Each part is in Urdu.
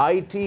IT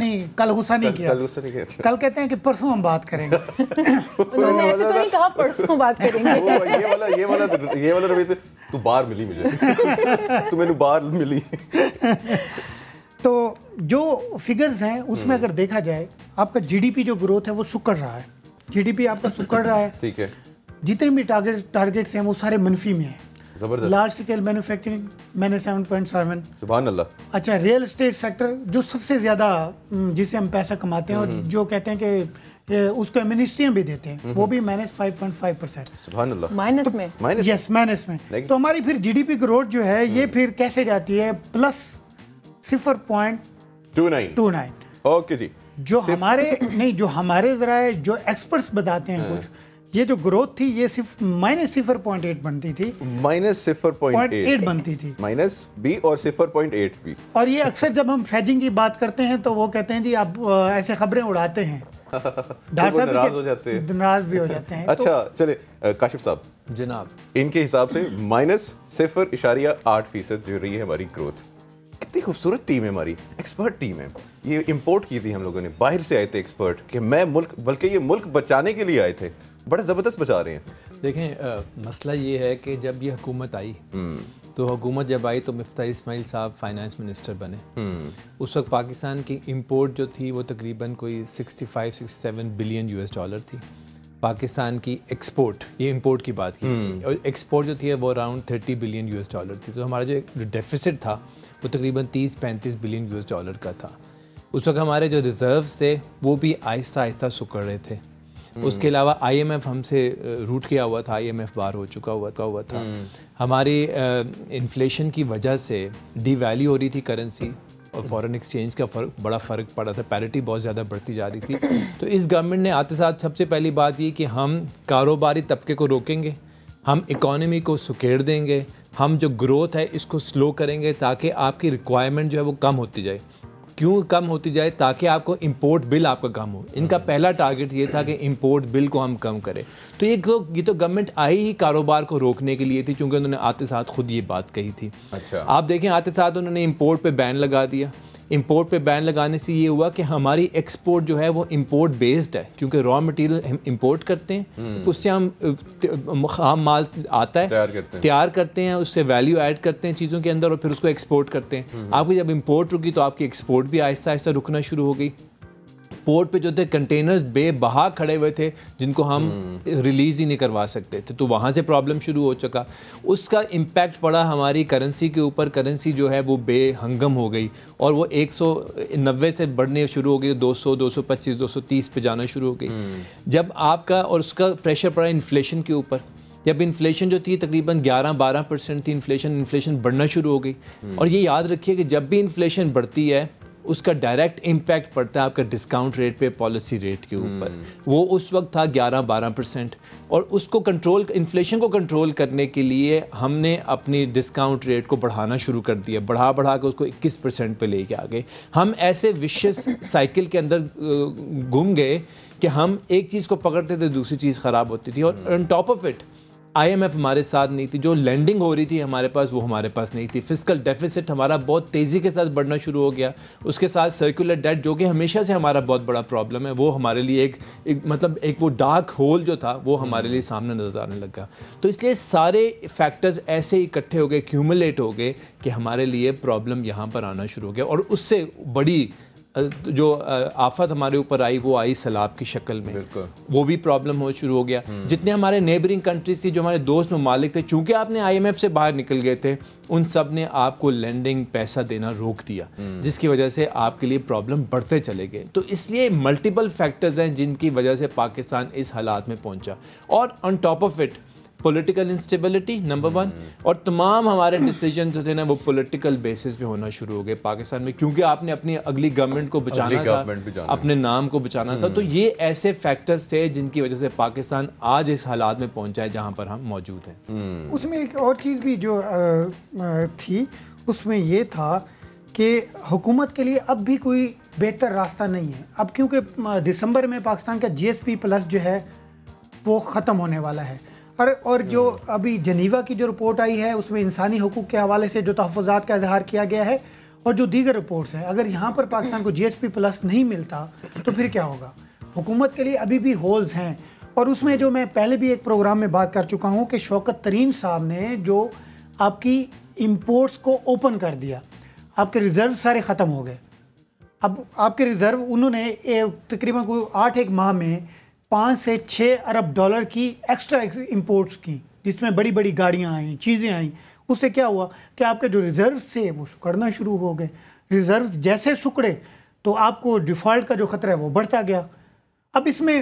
نہیں کل غصہ نہیں کیا, کل کہتے ہیں کہ پرسوں ہم بات کریں گے. انہوں نے ایسے تو نہیں کہا پرسوں بات کریں گے. یہ والا رویہ تو باہر ملی مجھے, تو میں نے باہر ملی. تو جو فگرز ہیں اس میں اگر دیکھا جائے آپ کا جی ڈی پی جو گروتھ ہے وہ سکڑ رہا ہے, جی ڈی پی آپ کا سکڑ رہا ہے. ٹھیک ہے, جتنے بھی ٹارگیٹس ہیں وہ سارے منفی میں ہیں. زبردست. لارج اسکیل مینوفیکچرنگ میں نے 7.7. سبحان اللہ. اچھا, ریئل اسٹیٹ سیکٹر جو سب سے زیادہ جس سے ہم پیسہ کماتے ہیں اور جو کہتے ہیں کہ اس کو ایمنسٹریاں بھی دیتے ہیں, وہ بھی -5.5%. سبحان اللہ. مائنس میں. یس, مائنس میں. تو ہماری پھر جی ڈی پی گروتھ جو ہے یہ پھر کیسے جاتی ہے +0.29. اوکے جی. جو ہمارے ذرائع جو ایکسپرٹس بتاتے ہیں کچھ, یہ جو گروتھ تھی یہ صرف -0.8 بنتی تھی, -0.8 بنتی تھی, -B اور 0.8 بھی. اور یہ اکثر جب ہم فیجنگ کی بات کرتے ہیں تو وہ کہتے ہیں جی آپ ایسے خبریں اڑاتے ہیں, ڈاکٹر صاحب ناراض بھی ہو جاتے ہیں. اچھا چلے کاشف صاحب جناب, ان کے حساب سے -0.8% جو رہی ہے ہماری گروتھ. کتنی خوبصورت ٹیم ہے ہماری, ایکسپرٹ ٹیم ہے. یہ امپورٹ کی تھی ہم لوگوں نے, باہر سے آئے تھے ایکسپرٹ کہ میں ملک, بلکہ یہ ملک بچانے کے لیے آئے تھے. بڑا زبردست بچا رہے ہیں. دیکھیں مسئلہ یہ ہے کہ جب یہ حکومت آئی تو حکومت جب آئی تو مفتاح اسماعیل صاحب فائنانس منسٹر بنے. اس وقت پاکستان کی امپورٹ جو تھی وہ تقریباً کوئی 65-67 بلین $. تھی. پاکستان کی ایکسپورٹ, یہ امپورٹ کی بات کی, اور ایکسپورٹ جو تھی وہ اراؤنڈ 30 بلین $. تھی. تو ہمارا جو ڈیفیسٹ تھا وہ تقریباً 30-35 بلین $. کا تھا. اس وقت ہمارے جو ریزروز تھے وہ بھی آہستہ آہستہ سکڑ رہے تھے. اس کے علاوہ آئی ایم ایف ہم سے روٹ کیا ہوا تھا, آئی ایم ایف باہر ہو چکا ہوا تھا. ہماری انفلیشن کی وجہ سے ڈی ویلیو ہو رہی تھی کرنسی, اور فورن ایکسچینج کا بڑا فرق پڑا تھا, پیرٹی بہت زیادہ بڑھتی جا رہی تھی. تو اس گورنمنٹ نے آتے ساتھ سب سے پہلی بات یہ کہ ہم کاروباری طبقے کو روکیں گے, ہم اکانومی کو سکیڑ دیں گے, ہم جو گروتھ ہے اس کو سلو کریں گے تاکہ آپ کی ریکوائرمنٹ جو ہے وہ کم ہوتی جائے. کیوں کم ہوتی جائے؟ تاکہ آپ کو امپورٹ بل آپ کا کم ہو. ان کا پہلا ٹارگٹ یہ تھا کہ امپورٹ بل کو ہم کم کریں. تو یہ تو گورنمنٹ آئی ہی کاروبار کو روکنے کے لیے تھی, چونکہ انہوں نے آتے ساتھ خود یہ بات کہی تھی. آپ دیکھیں آتے ساتھ انہوں نے امپورٹ پہ بین لگا دیا. امپورٹ پہ بین لگانے سے یہ ہوا کہ ہماری ایکسپورٹ جو ہے وہ امپورٹ بیسڈ ہے, کیونکہ را مٹیریل ہم امپورٹ کرتے ہیں, اس سے ہم خام مال آتا ہے تیار کرتے ہیں, اس سے ویلیو ایڈ کرتے ہیں چیزوں کے اندر, اور پھر اس کو ایکسپورٹ کرتے ہیں. آپ کی جب امپورٹ رکی تو آپ کی ایکسپورٹ بھی آہستہ آہستہ رکنا شروع ہو گئی. پورٹ پہ جو تھے کنٹینرز بے بہا کھڑے ہوئے تھے جن کو ہم ریلیز ہی نہیں کروا سکتے تھے, تو وہاں سے پرابلم شروع ہو چکا. اس کا امپیکٹ پڑا ہماری کرنسی کے اوپر. کرنسی جو ہے وہ بے ہنگم ہو گئی, اور وہ 190 سے بڑھنے شروع ہو گئی, 200, 225, 230 پہ جانا شروع ہو گئی. جب آپ کا اور اس کا پریشر پڑا انفلیشن کے اوپر. جب انفلیشن جو تھی تقریباً 11-12% تھی انفلیشن بڑھنا شروع ہو گئی. اور یہ یاد رکھیے کہ جب بھی انفلیشن بڑھتی ہے اس کا ڈائریکٹ امپیکٹ پڑتا ہے آپ کا ڈسکاؤنٹ ریٹ پہ, پالیسی ریٹ کے اوپر. وہ اس وقت تھا 11-12%, اور اس کو انفلیشن کو کنٹرول کرنے کے لیے ہم نے اپنی ڈسکاؤنٹ ریٹ کو بڑھانا شروع کر دیا, بڑھا کے اس کو 21% پہ لے کے آ گئے. ہم ایسے وشیس سائیکل کے اندر گم گئے کہ ہم ایک چیز کو پکڑتے تھے دوسری چیز خراب ہوتی تھی. اور on top of it I M F ہمارے ساتھ نہیں تھی, جو لینڈنگ ہو رہی تھی ہمارے پاس وہ ہمارے پاس نہیں تھی. فسکل ڈیفیسٹ ہمارا بہت تیزی کے ساتھ بڑھنا شروع ہو گیا. اس کے ساتھ سرکولر ڈیٹ جو کہ ہمیشہ سے ہمارا بہت بڑا پرابلم ہے, وہ ہمارے لیے ایک وہ ڈارک ہول جو تھا وہ ہمارے لیے سامنے نظر آنے لگا. تو اس لیے سارے فیکٹرز ایسے ہی اکٹھے ہو گئے, کیومولیٹ ہو گئے کہ ہمارے لیے پرابلم یہاں پر آنا شروع ہو گیا. اور اس سے بڑی جو آفت ہمارے اوپر آئی وہ آئی سیلاب کی شکل میں. وہ بھی پرابلم ہو شروع ہو گیا. جتنے ہمارے نیبرنگ کنٹریز تھی, جو ہمارے دوست ممالک تھے, چونکہ آپ نے آئی ایم ایف سے باہر نکل گئے تھے, ان سب نے آپ کو لینڈنگ پیسہ دینا روک دیا, جس کی وجہ سے آپ کے لیے پرابلم بڑھتے چلے گئے. تو اس لیے ملٹیپل فیکٹرز ہیں جن کی وجہ سے پاکستان اس حالات میں پہنچا. اور on top of it political instability number 1, اور تمام ہمارے ڈیسیجن جو تھے نا وہ پولیٹیکل بیسس پہ ہونا شروع ہو گئے پاکستان میں, کیونکہ آپ نے اپنی اگلی گورنمنٹ کو بچانا تھا, اپنے نام کو بچانا تھا. تو یہ ایسے فیکٹرز تھے جن کی وجہ سے پاکستان آج اس حالات میں پہنچا ہے جہاں پر ہم موجود ہیں. اس میں ایک اور چیز بھی جو تھی, اس میں یہ تھا کہ حکومت کے لیے اب بھی کوئی بہتر راستہ نہیں ہے. اب کیونکہ دسمبر میں پاکستان کا GSP+ جو ہے وہ ختم ہونے والا ہے, اور جو ابھی جنیوا کی جو رپورٹ آئی ہے اس میں انسانی حقوق کے حوالے سے جو تحفظات کا اظہار کیا گیا ہے اور جو دیگر رپورٹس ہیں، اگر یہاں پر پاکستان کو GSP+ نہیں ملتا تو پھر کیا ہوگا؟ حکومت کے لیے ابھی بھی ہولز ہیں، اور اس میں جو میں پہلے بھی ایک پروگرام میں بات کر چکا ہوں کہ شوکت ترین صاحب نے جو آپ کی امپورٹس کو اوپن کر دیا، آپ کے ریزرو سارے ختم ہو گئے. اب آپ کے ریزرو انہوں نے تقریباً کوئی 8 ماہ میں 5 سے 6 ارب ڈالر کی ایکسٹرا امپورٹس کی، جس میں بڑی بڑی گاڑیاں آئیں، چیزیں آئیں. اس سے کیا ہوا کہ آپ کے جو ریزروز تھے وہ سکڑنا شروع ہو گئے. ریزروز جیسے سکڑے تو آپ کو ڈیفالٹ کا جو خطرہ ہے وہ بڑھتا گیا. اب اس میں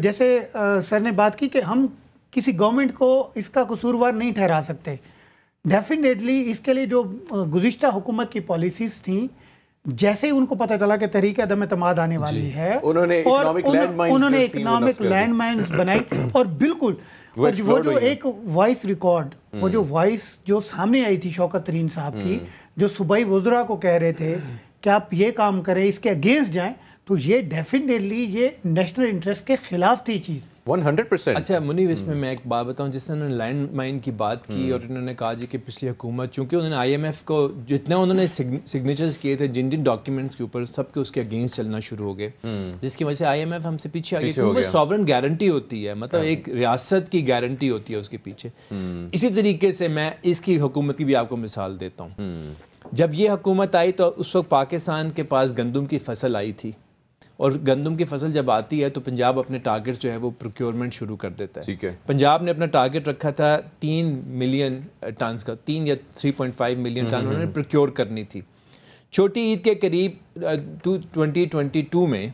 جیسے سر نے بات کی کہ ہم کسی گورنمنٹ کو اس کا قصوروار نہیں ٹھہرا سکتے. ڈیفینیٹلی اس کے لیے جو گزشتہ حکومت کی پالیسیز تھیں، جیسے ان کو پتہ چلا کہ تحریک عدم اعتماد آنے والی ہے، انہوں نے اکنامک لینڈ مائنز بنائی. اور بالکل وہ جو ایک وائس ریکارڈ، وہ جو وائس جو سامنے آئی تھی شوکت ترین صاحب کی، جو صوبائی وزراء کو کہہ رہے تھے کہ آپ یہ کام کریں، اس کے اگینسٹ جائیں، تو یہ ڈیفینیٹلی یہ نیشنل انٹرسٹ کے خلاف تھی چیز 100%. اچھا منیب، اس میں ایک بات بتاؤں، جس نے انہوں نے لینڈ مائن کی بات کی اور انہوں نے کہا جی کہ پچھلی حکومت، چونکہ انہوں نے IMF کو جتنا انہوں نے سگنیچرز کیے تھے جن ڈاکیومنٹس کے اوپر، سب کے اس کے اگینسٹ چلنا شروع ہو گئے، جس کی وجہ سے IMF ہم سے پیچھے آ گئی. کیونکہ سوورن گارنٹی ہوتی ہے، مطلب ایک ریاست کی گارنٹی ہوتی ہے اس کے پیچھے. اسی طریقے سے میں اس کی حکومت کی بھی آپ کو مثال دیتا ہوں. جب یہ حکومت آئی تو اس وقت پاکستان کے پاس گندم کی فصل آئی تھی، اور گندم کی فصل جب آتی ہے تو پنجاب اپنے ٹارگٹ جو ہے وہ پروکیورمنٹ شروع کر دیتا ہے. پنجاب نے اپنا ٹارگٹ رکھا تھا 3 ملین ٹنز کا، 3 یا 3.5 ملین ٹن انہوں نے پروکیور کرنی تھی. چھوٹی عید کے قریب 2022 میں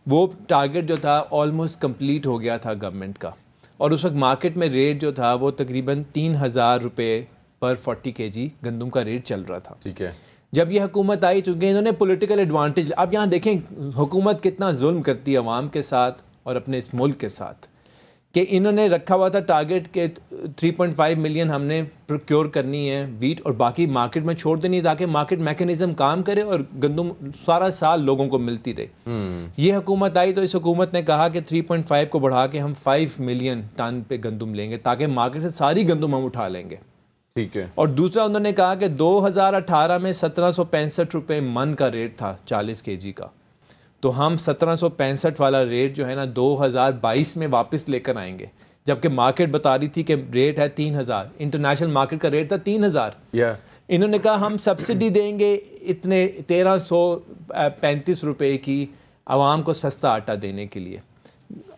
وہ ٹارگٹ جو تھا آلموسٹ کمپلیٹ ہو گیا تھا گورنمنٹ کا، اور اس وقت مارکیٹ میں ریٹ جو تھا وہ تقریباً 3,000 روپے پر 40 kg گندم کا ریٹ چل رہا تھا. ٹھیک ہے. جب یہ حکومت آئی، چونکہ انہوں نے پولیٹیکل ایڈوانٹیج، اب یہاں دیکھیں حکومت کتنا ظلم کرتی ہے عوام کے ساتھ اور اپنے اس ملک کے ساتھ، کہ انہوں نے رکھا ہوا تھا ٹارگٹ کہ 3.5 ملین ہم نے پروکیور کرنی ہے ویٹ، اور باقی مارکیٹ میں چھوڑ دینی تاکہ مارکیٹ میکینزم کام کرے اور گندم سارا سال لوگوں کو ملتی رہے. یہ حکومت آئی تو اس حکومت نے کہا کہ 3.5 کو بڑھا کے ہم 5 ملین ٹن پہ گندم لیں گے تاکہ مارکیٹ سے ساری گندم ہم اٹھا لیں گے. ٹھیک ہے. اور دوسرا انہوں نے کہا کہ 2018 میں 1765 روپے من کا ریٹ تھا 40 kg کا، تو ہم 1765 والا ریٹ جو ہے نا 2022 میں واپس لے کر آئیں گے، جبکہ مارکیٹ بتا رہی تھی کہ ریٹ ہے 3,000، انٹرنیشنل مارکیٹ کا ریٹ تھا 3,000. انہوں نے کہا ہم سبسڈی دیں گے اتنے 1,335 روپے کی عوام کو سستا آٹا دینے کے لیے.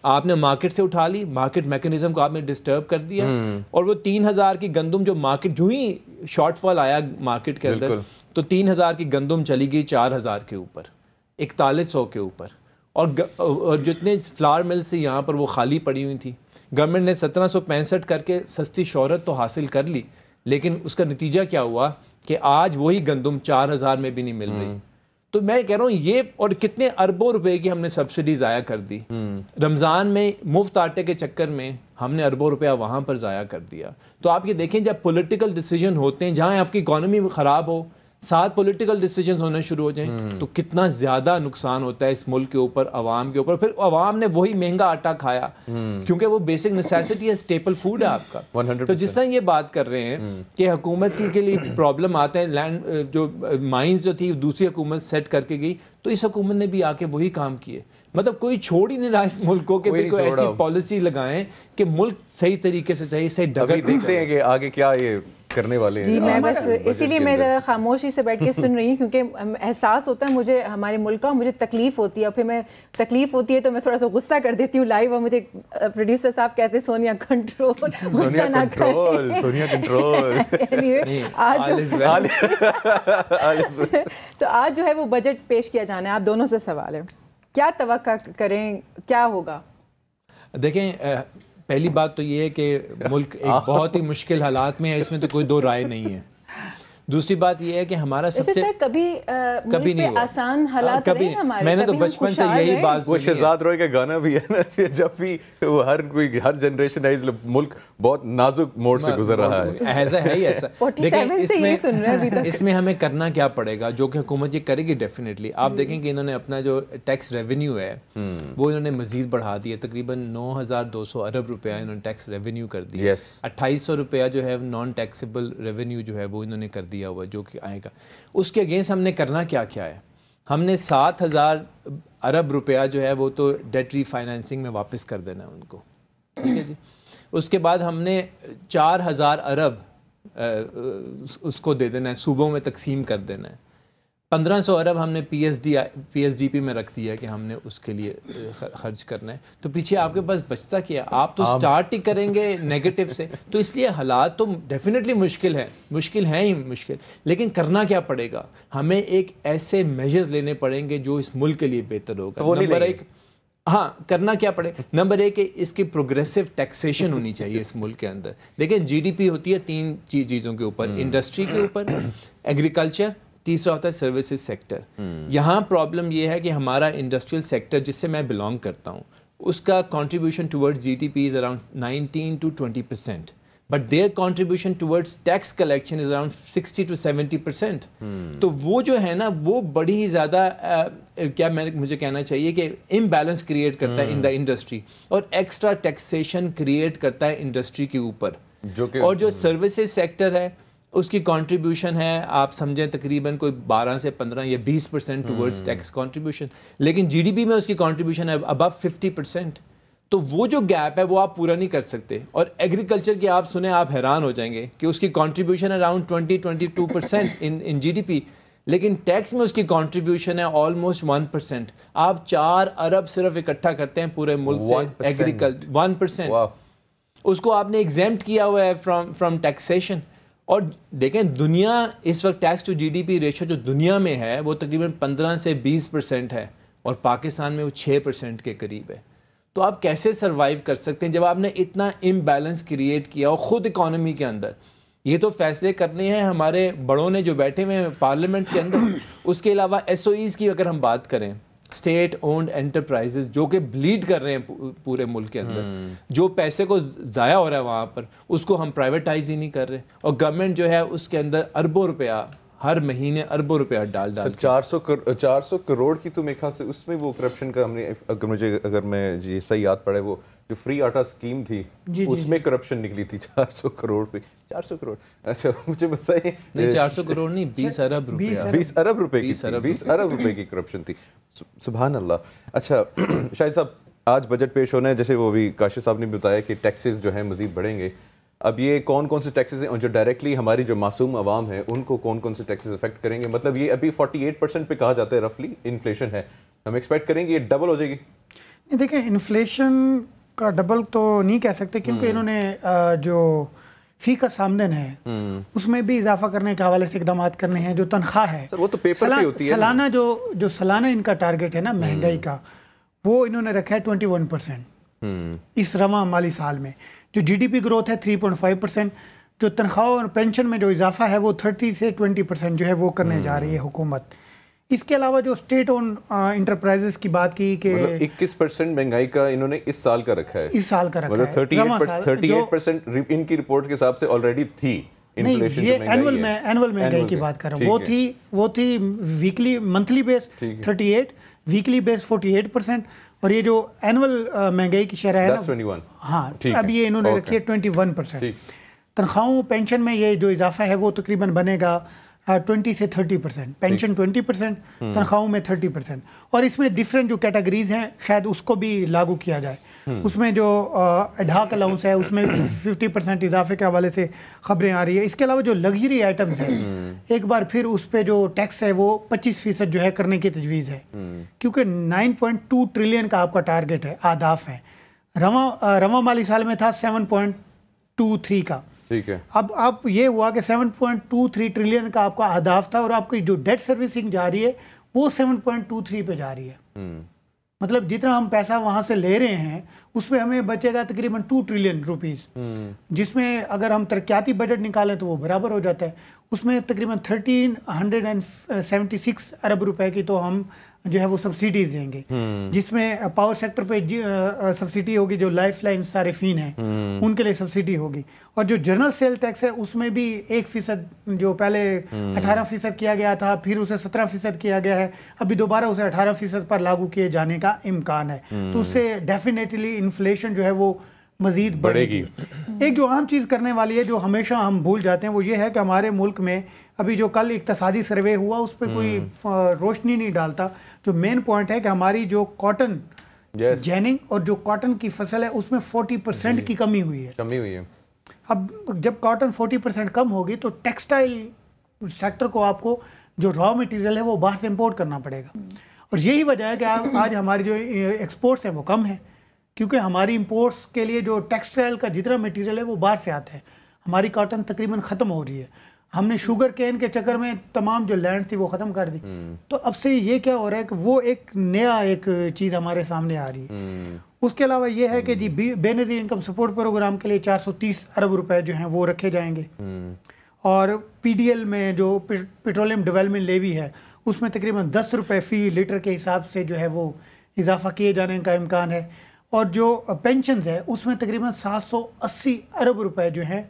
آپ نے مارکیٹ سے اٹھا لی، مارکیٹ میکینزم کو آپ نے ڈسٹرب کر دیا، اور وہ 3,000 کی گندم جو مارکیٹ، جو ہی شارٹ فال آیا مارکیٹ کے اندر، تو 3,000 کی گندم چلی گئی 4,000 کے اوپر، 4100 کے اوپر. اور جتنے فلاور ملز تھے یہاں پر وہ خالی پڑی ہوئی تھی. گورنمنٹ نے 1765 کر کے سستی شہرت تو حاصل کر لی، لیکن اس کا نتیجہ کیا ہوا کہ آج وہی گندم 4,000 میں بھی نہیں مل رہی. تو میں کہہ رہا ہوں یہ، اور کتنے اربوں روپے کی ہم نے سبسڈی ضائع کر دی. رمضان میں مفت آٹے کے چکر میں ہم نے اربوں روپیہ وہاں پر ضائع کر دیا. تو آپ یہ دیکھیں جب پولیٹیکل ڈیسیجن ہوتے ہیں، جہاں آپ کی اکانومی خراب ہو، ساتھ پولیٹیکل ڈیسیجنز ہونے شروع ہو جائیں، تو کتنا زیادہ نقصان ہوتا ہے اس ملک کے اوپر، عوام کے اوپر. پھر عوام نے وہی مہنگا آٹا کھایا، کیونکہ وہ بیسک نیسیسٹی ہے، اسٹیپل فوڈ ہے آپ کا. تو جس طرح یہ بات کر رہے ہیں کہ حکومت کے لیے پرابلم آتے ہیں، لینڈ جو مائنز جو تھی دوسری حکومت سیٹ کر کے گئی، تو اس حکومت نے بھی آ کے وہی کام کیے. مطلب کوئی چھوڑ ہی نہیں رہا اس ملک کو کہ کوئی ایسی پالیسی لگائیں کہ ملک صحیح طریقے سے چاہیے، صحیح ڈگر. دیکھتے ہیں کہ آگے کیا یہ کرنے والے ہیں. جی میں بس اسی لیے میں ذرا خاموشی سے بیٹھ کے سن رہی ہوں، کیونکہ احساس ہوتا ہے مجھے ہمارے ملک کا، مجھے تکلیف ہوتی ہے، اور پھر میں تکلیف ہوتی ہے تو میں تھوڑا سا غصہ کر دیتی ہوں لائیو، اور مجھے پروڈیوسر صاحب کہتے ہیں Sonia control, Sonia control, Sonia control. آج جو ہے وہ بجٹ پیش کیا جانا ہے. آپ دونوں سے سوال ہے، کیا توقع کریں، کیا ہوگا؟ دیکھیں پہلی بات تو یہ ہے کہ ملک ایک بہت ہی مشکل حالات میں ہے، اس میں تو کوئی دو رائے نہیں ہے. دوسری بات یہ ہے کہ ہمارا سب سے کبھی نہیں آسان حالات رہے ہمارے. میں نے تو بچپن سے یہی بات، وہ شہزاد روئے کا گانا بھی ہے نا، جب بھی وہ ہر جنریشن ہے، ملک بہت نازک موڑ سے گزر رہا ہے. ایسا ہے ہی ایسا. لیکن اس میں ہمیں کرنا کیا پڑے گا، جو کہ حکومت یہ کرے گی ڈیفینیٹلی. آپ دیکھیں کہ انہوں نے اپنا جو ٹیکس ریونیو ہے وہ انہوں نے مزید بڑھا دیا، تقریباً 9,200 ارب روپیہ انہوں نے ٹیکس ریونیو کر دیا. 2,800 روپیہ جو ہے نان ٹیکسیبل ریونیو جو ہے وہ انہوں نے کر دیا دیا ہوا جو کہ آئے گا. اس کے اگینسٹ ہم نے کرنا کیا کیا ہے, ہم نے 7,000 ارب روپیہ جو ہے وہ تو ڈیٹ ری فائنینسنگ میں واپس کر دینا ہے ان کو, ٹھیک ہے جی. اس کے بعد ہم نے 4,000 ارب اس کو دے دینا ہے, صوبوں میں تقسیم کر دینا ہے. 1,500 ارب ہم نے پی ایس ڈی پی میں رکھ دیا کہ ہم نے اس کے لیے خرچ کرنا ہے. تو پیچھے آپ کے پاس بچتا کیا, آپ تو سٹارٹ ہی کریں گے نیگیٹو سے. تو اس لیے حالات تو ڈیفینیٹلی مشکل ہیں ہی مشکل, لیکن کرنا کیا پڑے گا, ہمیں ایک ایسے میجرز لینے پڑیں گے جو اس ملک کے لیے بہتر ہوگا. نمبر ایک, ہاں کرنا کیا پڑے, نمبر ایک اس کی پروگریسو ٹیکسیشن ہونی چاہیے اس ملک کے اندر. دیکھیں جی ڈی پی ہوتی ہے 3 چیزوں کے اوپر, انڈسٹری کے اوپر, ایگریکلچر, تیسرا ہوتا ہے سروسز سیکٹر. یہاں پرابلم یہ ہے کہ ہمارا انڈسٹریل سیکٹر جس سے میں بلانگ کرتا ہوں اس کا contribution towards G D P is around 19 to 20%, but their contribution towards tax collection is around 60 to 70%. تو وہ جو ہے نا وہ بڑی ہی زیادہ کیا مجھے کہنا چاہیے کہ امبیلنس کریٹ کرتا ہے ان دا انڈسٹری, اور ایکسٹرا ٹیکسیشن کریٹ کرتا ہے انڈسٹری کے اوپر. اور جو سروسز سیکٹر ہے اس کی کنٹریبیوشن ہے آپ سمجھیں تقریباً کوئی 12 سے 15 یا 20% ٹورڈز ٹیکس کنٹریبیوشن, لیکن جی ڈی پی میں اس کی کنٹریبیوشن ہے ابو 50%. تو وہ جو گیپ ہے وہ آپ پورا نہیں کر سکتے. اور ایگریکلچر کی آپ سنیں آپ حیران ہو جائیں گے کہ اس کی کنٹریبیوشن اراؤنڈ 20-22% ان جی ڈی پی, لیکن ٹیکس میں اس کی کنٹریبیوشن ہے آلموسٹ 1%. آپ 4 ارب صرف اکٹھا کرتے ہیں پورے ملک سے ایگریکلچر 1%, اس کو آپ نے ایگزیمپٹ کیا ہوا ہے فرام ٹیکسیشن. اور دیکھیں دنیا اس وقت tax to G D P ratio جو دنیا میں ہے وہ تقریباً 15 سے 20% ہے, اور پاکستان میں وہ 6% کے قریب ہے. تو آپ کیسے سروائیو کر سکتے ہیں جب آپ نے اتنا امبیلنس کریٹ کیا, اور خود اکانومی کے اندر یہ تو فیصلے کرنے ہیں ہمارے بڑوں نے جو بیٹھے ہوئے ہیں پارلیمنٹ کے اندر. اس کے علاوہ ایس او ایز کی اگر ہم بات کریں, اسٹیٹ اونڈ انٹرپرائزز جو کہ بلیڈ کر رہے ہیں پورے ملک کے اندر, جو پیسے کو ضائع ہو رہا ہے وہاں پر اس کو ہم پرائیویٹائز ہی نہیں کر رہے, اور گورنمنٹ جو ہے اس کے اندر اربوں روپیہ ہر مہینے اربوں روپیہ ڈال 400 کروڑ کی تو میرے خیال سے اس میں وہ کرپشن کا ہم نے اگر میں جی صحیح یاد پڑے وہ جو فری آٹا اسکیم تھی اس میں کرپشن نکلی تھی 400 کروڑ پہ. 400 کروڑ اچھا مجھے بتائیں. نہیں 400 کروڑ نہیں 20 ارب روپے 20 ارب روپے کی کرپشن تھی. سبحان اللہ. اچھا شاہد صاحب آج بجٹ پیش ہونا ہے, جیسے وہ بھی کاشف صاحب نے بتایا کہ ٹیکسز جو ہیں مزید بڑھیں گے. اب یہ کون سے ٹیکسز ہیں, اور جو ڈائریکٹلی ہماری جو معصوم عوام ہے ان کو کون سے ٹیکسز افیکٹ کریں گے؟ مطلب یہ ابھی 48% پہ کہا جاتا ہے رفلی انفلیشن ہے, ہم ایکسپیکٹ کریں گے یہ ڈبل ہو جائے گی؟ دیکھیں انفلیشن کا ڈبل تو نہیں کہہ سکتے, کیونکہ انہوں نے جو فی کا آمدن ہے اس میں بھی اضافہ کرنے کے حوالے سے اقدامات کرنے ہیں. جو تنخواہ ہے وہ تو پیپر پہ ہوتی ہے, سالانہ جو سالانہ ان کا ٹارگیٹ ہے نا مہنگائی کا, وہ انہوں نے رکھا ہے 21% اس رواں مالی سال میں. جو جی ڈی پی گروتھ ہے 3.5%. جو تنخواہ اور پینشن میں جو اضافہ ہے وہ 30 سے 20% جو ہے وہ کرنے جا رہی ہے حکومت. اس کے علاوہ جو اسٹیٹ اون انٹرپرائزز کی بات کی کہ 21% مہنگائی کا انہوں نے اس سال کا رکھا ہے, اس سال کا رکھا ہے. 38% ان کی رپورٹ کے حساب سے آلریڈی تھی. نہیں یہ اینول مہنگائی کی بات کر رہا ہوں, وہ تھی ویکلی منتھلی بیس 38, ویکلی بیس 48%, اور یہ جو اینول مہنگائی کی شرح ہے نا ہاں اب یہ انہوں نے رکھی ہے 21%. تنخواہوں پینشن میں یہ جو اضافہ ہے وہ تقریباً بنے گا 20 سے 30%, پینشن 20%, تنخواہوں میں 30%. اور اس میں ڈفرینٹ جو کیٹیگریز ہیں شاید اس کو بھی لاگو کیا جائے. اس میں جو ایڈھاک الاؤنس ہے اس میں 50% اضافے کے حوالے سے خبریں آ رہی ہے. اس کے علاوہ جو لگژری آئٹمز ہیں ایک بار پھر اس پہ جو ٹیکس ہے وہ 25% جو ہے کرنے کی تجویز ہے, کیونکہ 9.2 ٹریلین کا آپ کا ٹارگیٹ ہے, اہداف ہیں. رواں مالی سال میں تھا 7.23 کا. ٹھیک ہے, اب یہ ہوا کہ 7.23 ٹریلین کا آپ کا اہداف تھا, اور آپ کی جو ڈیٹ سروسنگ جا رہی ہے وہ 7.23 پہ جا رہی ہے. مطلب جتنا ہم پیسہ وہاں سے لے رہے ہیں اس میں ہمیں بچے گا تقریباً 2 ٹریلین روپیز, جس میں اگر ہم ترقیاتی بجٹ نکالیں تو وہ برابر ہو جاتا ہے. اس میں تقریباً 1376 ارب روپے کی تو ہم جو ہے وہ سبسڈیز دیں گے, جس میں پاور سیکٹر پہ سبسڈی ہوگی, جو لائف لائن صارفین ہیں ان کے لیے سبسڈی ہوگی. اور جو جنرل سیل ٹیکس ہے اس میں بھی 1% جو پہلے 18% کیا گیا تھا, پھر اسے 17% کیا گیا ہے, ابھی دوبارہ اسے 18% پر لاگو کیے جانے کا امکان ہے. تو اس سے ڈیفینیٹلی انفلیشن جو ہے وہ مزید بڑھے گی۔ ایک جو عام چیز کرنے والی ہے جو ہمیشہ ہم بھول جاتے ہیں وہ یہ ہے کہ ہمارے ملک میں ابھی جو کل اقتصادی سروے ہوا اس پہ کوئی روشنی نہیں ڈالتا۔ جو مین پوائنٹ ہے کہ ہماری جو کاٹن جیننگ اور جو کاٹن کی فصل ہے اس میں 40% کی کمی ہوئی ہے۔ اب جب کاٹن 40% کم ہوگی تو ٹیکسٹائل سیکٹر کو آپ کو جو را مٹیریل ہے وہ باہر سے امپورٹ کرنا پڑے گا، اور یہی وجہ ہے کہ آج ہماری جو ایکسپورٹس ہیں وہ کم ہیں، کیونکہ ہماری امپورٹس کے لیے جو ٹیکسٹائل کا جتنا مٹیریل ہے وہ باہر سے آتا ہے۔ ہماری کاٹن تقریباً ختم ہو رہی ہے، ہم نے شوگر کین کے چکر میں تمام جو لینڈ تھی وہ ختم کر دی۔ تو اب سے یہ کیا ہو رہا ہے کہ وہ ایک نیا ایک چیز ہمارے سامنے آ رہی ہے۔ اس کے علاوہ یہ ہے کہ جی بے نظیر انکم سپورٹ پروگرام کے لیے 430 ارب روپے جو ہیں وہ رکھے جائیں گے، اور پی ڈی ایل میں جو پیٹرولیم ڈیولپمنٹ لیوی ہے اس میں تقریباً 10 روپے فی لیٹر کے حساب سے جو ہے وہ اضافہ کیے جانے کا امکان ہے، اور جو پینشنز ہے اس میں تقریباً 780 ارب روپے جو ہیں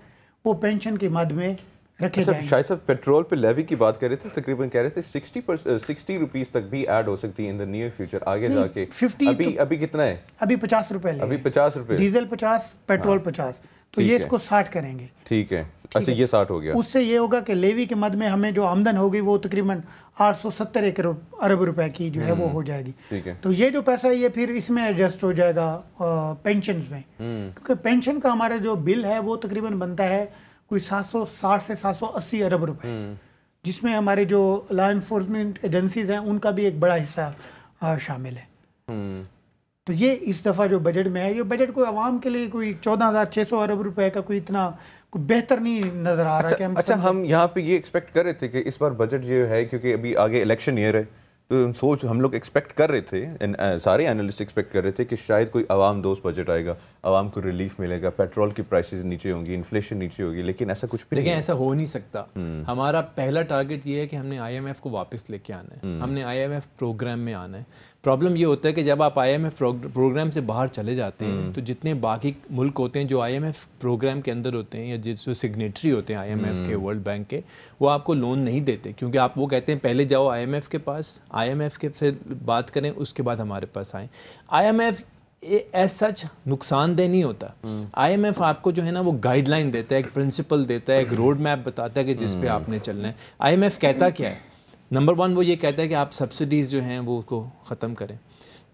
وہ پینشن کی مد میں رکھے جائیں گے۔ شاید صاحب پیٹرول پہ لیوی کی بات کر رہے تھے، تقریباً کہہ رہے تھے 60 روپیز تک بھی ایڈ ہو سکتی ہے ان دا نیئر فیوچر آگے جا کے۔ ابھی کتنا ہے؟ ابھی 50 روپے لے، ابھی 50 روپے، ڈیزل 50 پیٹرول 50، تو یہ اس کو 60 کریں گے۔ ٹھیک ہے، اچھا یہ 60 ہو گیا۔ اس سے یہ ہوگا کہ لیوی کے مد میں ہمیں جو آمدن ہوگی وہ تقریباً 870 ارب روپے کی جو ہے وہ ہو جائے گی۔ تو یہ جو پیسہ ہے یہ پھر اس میں ایڈجسٹ ہو جائے گا پینشنز میں، کیونکہ پینشن کا ہمارا جو بل ہے وہ تقریباً بنتا ہے کوئی 760 سے 780 ارب روپے، جس میں ہمارے جو لا انفورسمنٹ ایجنسیز ہیں ان کا بھی ایک بڑا حصہ شامل ہے۔ تو یہ اس دفعہ جو بجٹ میں ہے، یہ بجٹ کوئی عوام کے لیے کوئی 14,600 ارب روپے کا کوئی اتنا کوئی بہتر نہیں نظر آ رہا ہے۔ اچھا ہم یہاں پہ یہ ایکسپیکٹ کر رہے تھے کہ اس بار بجٹ جو ہے، کیونکہ ابھی آگے الیکشن ایئر ہے، تو ہم لوگ ایکسپیکٹ کر رہے تھے، سارے اینالسٹ ایکسپیکٹ کر رہے تھے کہ شاید کوئی عوام دوست بجٹ آئے گا، عوام کو ریلیف ملے گا، پیٹرول کی پرائسز نیچے ہوں گی، انفلیشن نیچے ہوگی، لیکن ایسا کچھ بھی نہیں۔ لیکن ایسا ہو نہیں سکتا۔ ہمارا پہلا ٹارگٹ یہ ہے کہ ہم نے آئی ایم ایف کو واپس لے کے آنا ہے، ہم نے آئی ایم ایف پروگرام میں آنا ہے۔ پرابلم یہ ہوتا ہے کہ جب آپ آئی ایم ایف پروگرام سے باہر چلے جاتے ہیں تو جتنے باقی ملک ہوتے ہیں جو آئی ایم ایف پروگرام کے اندر ہوتے ہیں یا جو سگنیٹری ہوتے ہیں آئی ایم ایف کے، ورلڈ بینک کے، وہ آپ کو لون نہیں دیتے، کیونکہ آپ وہ کہتے ہیں پہلے جاؤ آئی ایم ایف کے پاس، آئی ایم ایف کے سے بات کریں، اس کے بعد ہمارے پاس آئیں۔ I M F as such نقصان دہ نہیں ہوتا۔ آئی ایم ایف آپ کو جو ہے نا وہ گائیڈ لائن دیتا ہے، ایک پرنسپل دیتا ہے، ایک روڈ میپ بتاتا ہے کہ جس پہ آپ نے چلنا ہے۔ آئی ایم ایف کہتا کیا ہے؟ نمبر 1 وہ یہ کہتا ہے کہ آپ سبسڈیز جو ہیں وہ کو ختم کریں۔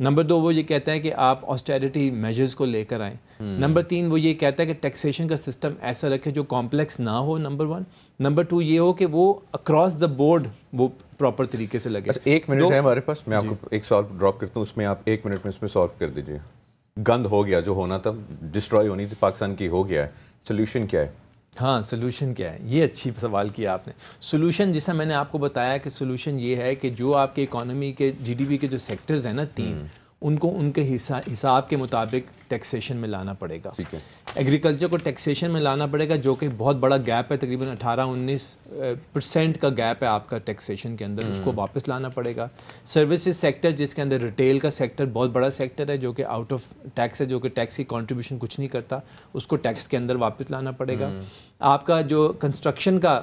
نمبر 2 وہ یہ کہتا ہے کہ آپ آسٹیرٹی میجرز کو لے کر آئیں۔ نمبر 3 وہ یہ کہتا ہے کہ ٹیکسیشن کا سسٹم ایسا رکھے جو کمپلیکس نہ ہو، نمبر 1۔ نمبر 2 یہ ہو کہ وہ اکراس دا بورڈ وہ پراپر طریقے سے لگے۔ ایک منٹ ہے ہمارے پاس، میں آپ کو ایک سوال ڈراپ کرتا ہوں، اس میں آپ 1 منٹ میں اس میں سالو کر دیجیے۔ گند ہو گیا، جو ہونا تھا، ڈسٹروائے ہونی تھی پاکستان کی، ہو گیا ہے، سولوشن کیا ہے؟ ہاں سلوشن کیا ہے؟ یہ اچھی سوال کیا آپ نے۔ سلوشن جیسا میں نے آپ کو بتایا کہ سلوشن یہ ہے کہ جو آپ کے اکانومی کے جی ڈی پی کے جو سیکٹرز ہیں نا 3، ان کو ان کے حساب کے مطابق ٹیکسیشن میں لانا پڑے گا۔ ایگریکلچر کو ٹیکسیشن میں لانا پڑے گا، جو کہ بہت بڑا گیپ ہے، تقریباً 18-19% کا گیپ ہے آپ کا ٹیکسیشن کے اندر، اس کو واپس لانا پڑے گا۔ سروسز سیکٹر جس کے اندر ریٹیل کا سیکٹر بہت بڑا سیکٹر ہے، جو کہ آؤٹ آف ٹیکس ہے، جو کہ ٹیکس کی کنٹریبیوشن کچھ نہیں کرتا، اس کو ٹیکس کے اندر واپس لانا پڑے گا۔ آپ کا جو کنسٹرکشن کا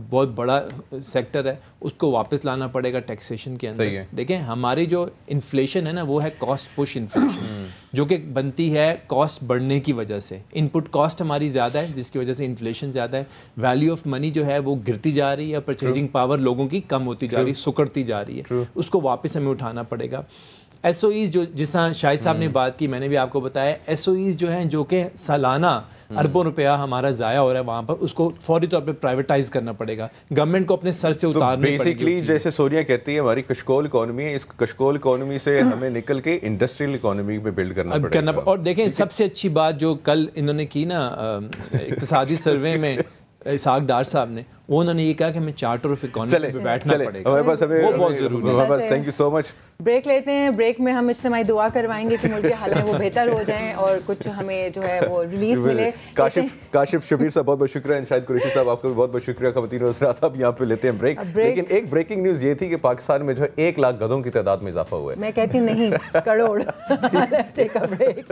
بہت بڑا سیکٹر ہے، اس کو واپس لانا پڑے گا ٹیکسیشن کے اندر۔ دیکھیں ہماری جو انفلیشن ہے نا وہ ہے کاسٹ پش انفلیشن، جو کہ بنتی ہے کاسٹ بڑھنے کی وجہ سے۔ ان پٹ کاسٹ ہماری زیادہ ہے جس کی وجہ سے انفلیشن زیادہ ہے، ویلیو آف منی جو ہے وہ گرتی جا رہی ہے، پرچیزنگ پاور لوگوں کی کم ہوتی جا رہی ہے، سکڑتی جا رہی ہے، اس کو واپس ہمیں اٹھانا پڑے گا۔ ایس او ایز جو جس طرح شاہد صاحب نے بات کی، میں نے بھی آپ کو بتایا، ایس او ایز جو ہیں جو کہ سالانہ اربوں روپیہ ہمارا ضائع ہو رہا ہے وہاں پر، اس کو فوری طور پہ پرائیویٹائز کرنا پڑے گا، گورنمنٹ کو اپنے سر سے اتارنا پڑے گا۔ بیسیکلی جیسے سونیا کہتی ہے ہماری کشکول اکانومی ہے، اس کشکول اکانومی سے ہمیں نکل کے انڈسٹریل اکانومی پہ بلڈ کرنا پڑے گا۔ اور دیکھیں سب سے اچھی بات جو کل انہوں نے کی نا اقتصادی سروے میں اسحاق ڈار صاحب نے، انہوں نے یہ کہا کہ ہمیں چارٹر آف اکانومی پہ بیٹھنا پڑے گا، وہ بہت ضروری ہے۔ Thank you so much. Break لیتے ہیں، بریک میں ہم اجتماعی دعا کروائیں گے کہ ملک کے حالات وہ بہتر ہو جائیں اور کچھ ہمیں جو ہے وہ ریلیف ملے۔ کاشف شبیر صاحب بہت بہت شکریہ، شاہد قریشی صاحب آپ کا بھی بہت بہت شکریہ۔ خواتین و حضرات اب یہاں پہ لیتے ہیں بریک، لیکن ایک بریکنگ نیوز یہ تھی کہ پاکستان میں جو ہے 1 لاکھ گدھوں کی تعداد میں اضافہ ہوا ہے۔ میں کہتی ہوں نہیں، crore. Let's take a break.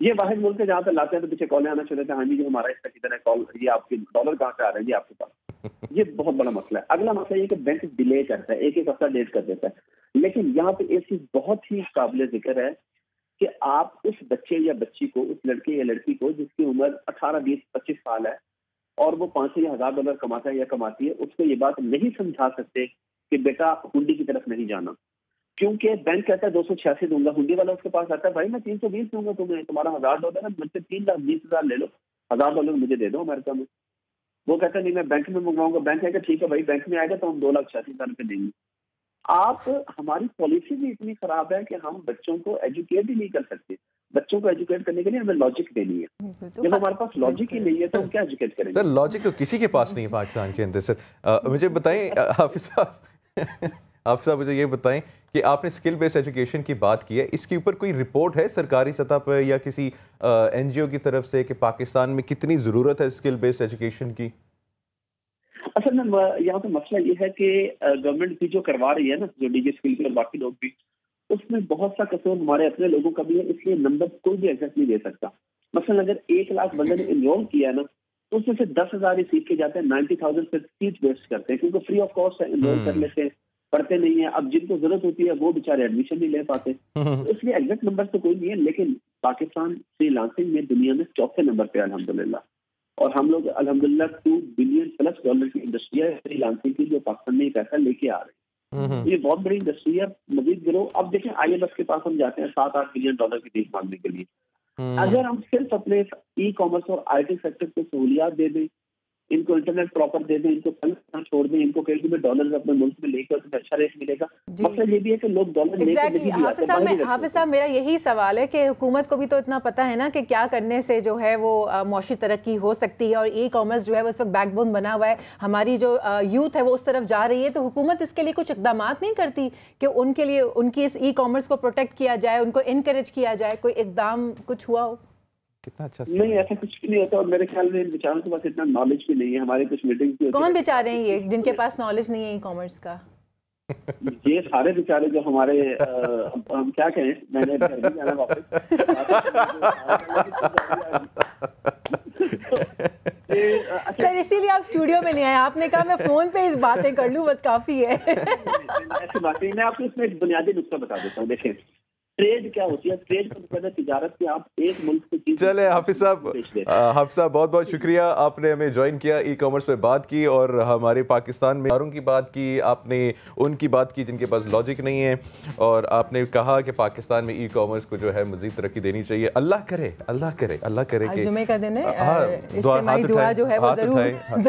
یہ واحد ملک ہے جہاں پہ لاتے ہیں تو پیچھے کالیں آنا شروع ہوتے ہیں, ہاں جی جو ہمارا اس کا کدھر ہے کال, یہ آپ کے ڈالر کہاں سے آ رہے ہیں جی آپ کے پاس. یہ بہت بڑا مسئلہ ہے. اگلا مسئلہ یہ کہ بینک ڈیلے کرتا ہے, ایک ہفتہ لیٹ کر دیتا ہے. لیکن یہاں پہ ایک چیز بہت ہی قابل ذکر ہے کہ آپ اس بچے یا بچی کو, اس لڑکے یا لڑکی کو جس کی عمر 18, 20, 25 سال ہے اور وہ $500 یا $1000 کماتا ہے یا کماتی ہے, اس کو یہ بات نہیں سمجھا سکتے کہ بیٹا ہنڈی کی طرف نہیں جانا, کیونکہ بینک کہتا ہے 286 دوں گا. ہنڈی والا اس کے پاس آتا ہے, بھائی میں 320 دوں گا تمہیں, تمہارا $1000 ہے, مجھ سے $3,20,000 لے لو, $1000 مجھے دے دو امریکہ میں. وہ کہتا ہے نہیں میں بینک میں منگواؤں گا. بینک کہے گا ٹھیک ہے بھائی, بینک میں آئے گا تو ہم 2,86,000 دیں گے. آپ ہماری پالیسی بھی اتنی خراب ہے کہ ہم بچوں کو ایجوکیٹ ہی نہیں کر سکتے. بچوں کو ایجوکیٹ کرنے کے لیے ہمیں لاجک دینی ہے. جب ہمارے پاس لاجک ہی نہیں ہے تو ہم کیا ایجوکیٹ کریں گے؟ سر لاجک تو کسی کے پاس نہیں ہے پاکستان کے اندر. سر مجھے بتائیں حافظ صاحب مجھے یہ بتائیں کہ آپ نے اسکل بیس ایجوکیشن کی بات کی ہے, اس کے اوپر کوئی رپورٹ ہے سرکاری سطح پہ یا کسی این جی او کی طرف سے کہ پاکستان میں کتنی ضرورت ہے اسکل بیس ایجوکیشن کی؟ اصل میں یہاں پہ مسئلہ یہ ہے کہ گورنمنٹ بھی جو کروا رہی ہے نا, جو ڈی جی اسکل کے اور باقی لوگ بھی, اس میں بہت سا قصور ہمارے اپنے لوگوں کا بھی ہے, اس لیے نمبر کوئی بھی ایگزیکٹ نہیں دے سکتا. مثلا اگر 1 لاکھ بندے نے انرول کیا ہے نا تو اس میں سے 10,000 ہی سیکھ کے جاتے ہیں, 90,000 پھر سیٹ ویسٹ کرتے ہیں کیونکہ فری آف کاسٹ ہے, انرول کر لیتے ہیں, پڑھتے نہیں ہیں. اب جن کو ضرورت ہوتی ہے وہ بیچارے ایڈمیشن نہیں لے پاتے. اس لیے ایگزیکٹ نمبر تو کوئی نہیں ہے, لیکن پاکستان فری لانسنگ میں دنیا میں 4تھے نمبر پہ الحمدللہ, اور ہم لوگ الحمدللہ $2 بلین+ کی انڈسٹری ہے فری لانسنگ کی جو پاکستان میں پیسہ لے کے آ رہے ہیں. یہ بہت بڑی انڈسٹری ہے, مزید گرو. اب دیکھیں IMF کے پاس ہم جاتے ہیں $7-8 بلین کی بھیک مانگنے کے لیے. اگر ہم صرف اپنے ای کامرس اور IT سیکٹر کو سہولیات دے دیں, ان کو انٹرنیٹ پراپر دے دیں, ان کو فنڈ چھوڑ دیں, ان کو کہیں کہ ڈالر اپنے ملک میں لے کر تمہیں اچھا ریٹ ملے گا. مطلب یہ بھی ہے کہ لوگ ڈالر لے کے نہیں حافظ صاحب میرا یہی سوال ہے کہ حکومت کو بھی تو اتنا پتہ ہے نا کہ کیا کرنے سے جو ہے وہ معاشی ترقی ہو سکتی ہے, اور ای کامرس جو ہے وہ اس وقت بیک بون بنا ہوا ہے, ہماری جو یوتھ ہے وہ اس طرف جا رہی ہے, تو حکومت اس کے لیے کچھ اقدامات نہیں کرتی کہ ان کے لیے ان کی اس ای کامرس کو پروٹیکٹ کیا جائے, ان کو انکریج کیا جائے, کوئی اقدام کچھ ہوا ہو؟ اچھا نہیں, ایسا کچھ بھی نہیں ہوتا, اور میرے خیال میں بیچاروں کے پاس اتنا نالج بھی نہیں ہے. ہماری کچھ میٹنگ بھی ہوتی ہے. کون بیچارے ہیں یہ جن کے پاس نالج نہیں ہے ای کامرس کا؟ یہ سارے بیچارے جو ہمارے, ہم کیا کہیں, میں نے گھر بھی جانا واپس. سر اسی لیے آپ اسٹوڈیو میں نہیں آئے, آپ نے کہا میں فون پہ باتیں کر لوں بس کافی ہے. ایسی بات نہیں, میں آپ کو اس میں ایک بنیادی نقطہ بتا دیتا ہوں. دیکھیں ٹریڈ کیا ہوتی ہے, ٹریڈ کا مطلب ہے تجارت کی, آپ ایک ملک سے چیز. چلے حافظ صاحب بہت بہت شکریہ, آپ نے ہمیں جوائن کیا, ای کامرس پہ بات کی اور ہمارے پاکستان میں کی بات کی, آپ نے ان کی بات کی جن کے پاس لاجک نہیں ہے, اور آپ نے کہا کہ پاکستان میں ای کامرس کو جو ہے مزید ترقی دینی چاہیے. اللہ کرے کہ جمعے کا دن ہے, اجتماعی دعا جو ہے وہ ضرور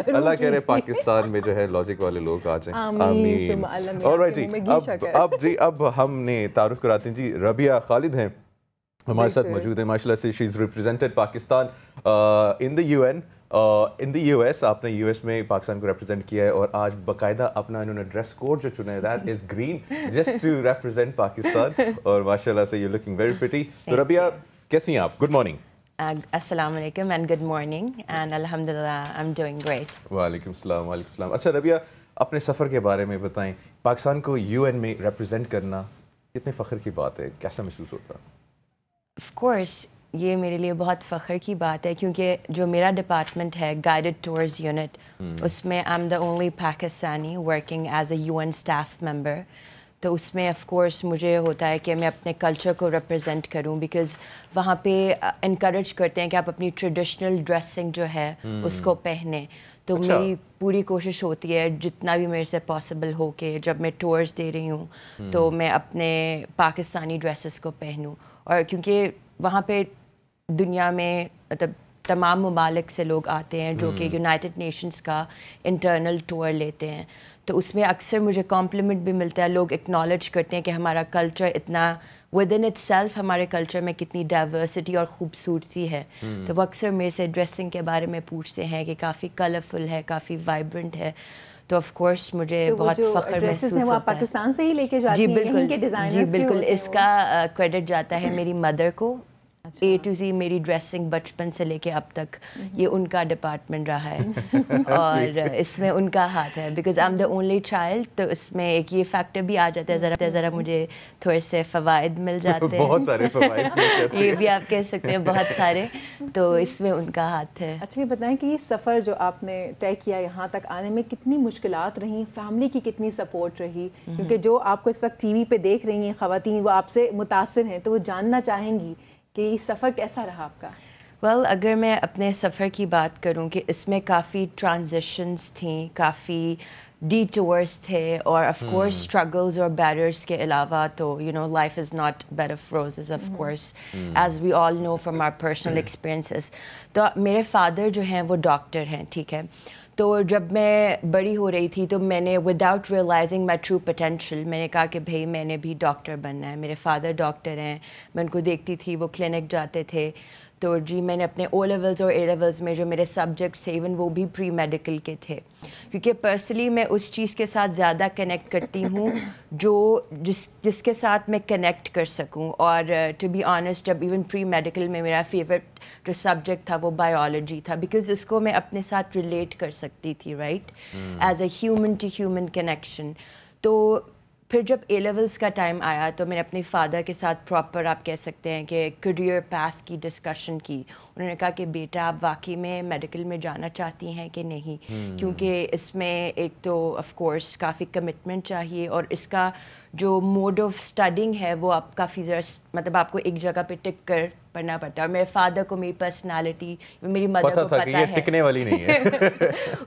اللہ کرے پاکستان میں جو ہے لاجک والے لوگ آ جائیں. آمین. آلرائٹ اب ہم نے تعارف کراتے ہیں جی, ربیہ خالد ہیں ہمارے ساتھ موجود ہیں ماشاء اللہ سے. She is represented Pakistan in the U S. آپ نے یو ایس میں پاکستان کو ریپرزینٹ کیا ہے, اور آج باقاعدہ اپنا انہوں نے ڈریس کوڈ جو چنا ہے that is green just to represent Pakistan, اور ماشاء اللہ سے یو لکنگ ویری پریٹی. تو ربیہ کیسی ہیں آپ؟ Good morning. السلام علیکم اینڈ گڈ مارننگ اینڈ الحمدللہ آئی ایم ڈوئنگ گریٹ. وعلیکم السلام. وعلیکم السلام. اچھا ربیہ, اپنے سفر کے بارے میں بتائیں. پاکستان کو UN میں ریپرزینٹ کرنا کتنے فخر کی بات ہے, کیسا محسوس ہوتا ہے؟ آف کورس یہ میرے لیے بہت فخر کی بات ہے, کیونکہ جو میرا ڈپارٹمنٹ ہے گائیڈڈ ٹورز یونٹ, اس میں I am the only Pakistani working as a UN staff member. تو اس میں آف کورس مجھے ہوتا ہے کہ میں اپنے کلچر کو ریپرزینٹ کروں, بیکاز وہاں پہ انکریج کرتے ہیں کہ آپ اپنی ٹریڈیشنل ڈریسنگ جو ہے اس کو پہنیں. تو میری پوری کوشش ہوتی ہے جتنا بھی میرے سے پاسبل ہو کہ جب میں ٹورز دے رہی ہوں تو میں اپنے پاکستانی ڈریسز کو پہنوں. اور کیونکہ وہاں پہ دنیا میں مطلب تمام ممالک سے لوگ آتے ہیں جو کہ یونائٹڈ نیشنز کا انٹرنل ٹور لیتے ہیں, تو اس میں اکثر مجھے کمپلیمنٹ بھی ملتا ہے, لوگ اکنالج کرتے ہیں کہ ہمارا کلچر اتنا ود ان اٹ سیلف, ہمارے کلچر میں کتنی ڈائیورسٹی اور خوبصورتی ہے. تو وہ اکثر میرے سے ڈریسنگ کے بارے میں پوچھتے ہیں کہ کافی کلرفل ہے, کافی وائبرنٹ ہے. تو آف کورس مجھے بہت فخر محسوس ہوتا ہے. پاکستان سے ہی لے کے جاتی ہیں؟ جی بالکل, اس کا کریڈٹ جاتا ہے میری مدر کو, A to Z میری ڈریسنگ بچپن سے لے کے اب تک یہ ان کا ڈپارٹمنٹ رہا ہے اور اس میں ان کا ہاتھ ہے because I am the only child. تو اس میں ایک یہ فیکٹر بھی آ جاتا ہے, ذرا مجھے تھوڑے سے فوائد مل جاتے ہیں, بہت سارے فوائد, یہ بھی آپ کہہ سکتے ہیں بہت سارے, تو اس میں ان کا ہاتھ ہے. اچھا یہ بتائیں کہ یہ سفر جو آپ نے طے کیا یہاں تک آنے میں کتنی مشکلات رہیں, فیملی کی کتنی سپورٹ رہی, کیونکہ جو آپ کو اس وقت ٹی وی پہ دیکھ رہی ہیں خواتین وہ آپ سے متاثر ہیں تو وہ جاننا چاہیں گی کہ یہ سفر کیسا رہا آپ کا؟ ویل اگر میں اپنے سفر کی بات کروں کہ اس میں کافی ٹرانزیشنز تھیں, کافی ڈی ٹورس تھے, اور آف کورس اسٹرگلز اور بیریئرس کے علاوہ تو life is not bed of roses of course as we all know from our personal experiences. تو میرے فادر جو ہیں وہ ڈاکٹر ہیں, ٹھیک ہے. تو جب میں بڑی ہو رہی تھی تو میں نے وداؤٹ ریئلائزنگ مائی ٹرو پوٹینشیل میں نے کہا کہ بھائی میں نے بھی ڈاکٹر بننا ہے. میرے فادر ڈاکٹر ہیں, میں ان کو دیکھتی تھی وہ کلینک جاتے تھے, تو جی میں نے اپنے او لیولز اور اے لیولز میں جو میرے سبجیکٹس تھے ایون وہ بھی پری میڈیکل کے تھے, کیونکہ پرسنلی میں اس چیز کے ساتھ زیادہ کنیکٹ کرتی ہوں جو جس کے ساتھ میں کنیکٹ کر سکوں. اور ٹو بی آنیسٹ جب ایون پری میڈیکل میں میرا فیوریٹ جو سبجیکٹ تھا وہ بایولوجی تھا, بیکاز اس کو میں اپنے ساتھ ریلیٹ کر سکتی تھی, right, as a human to human connection. تو پھر جب اے لیولس کا ٹائم آیا تو میں نے اپنے فادر کے ساتھ پراپر آپ کہہ سکتے ہیں کہ کریئر پاتھ کی ڈسکشن کی. انہوں نے کہا کہ بیٹا آپ واقعی میں میڈیکل میں جانا چاہتی ہیں کہ نہیں, کیونکہ اس میں ایک تو آف کورس کافی کمٹمنٹ چاہیے, اور اس کا جو موڈ آف اسٹڈنگ ہے وہ آپ کافی مطلب آپ کو ایک جگہ پہ ٹک کر پڑھنا پڑتا ہے. اور میرے فادر کو میری پرسنالٹی, میری مدر کو پتہ ہے ٹکنے والی نہیں ہے,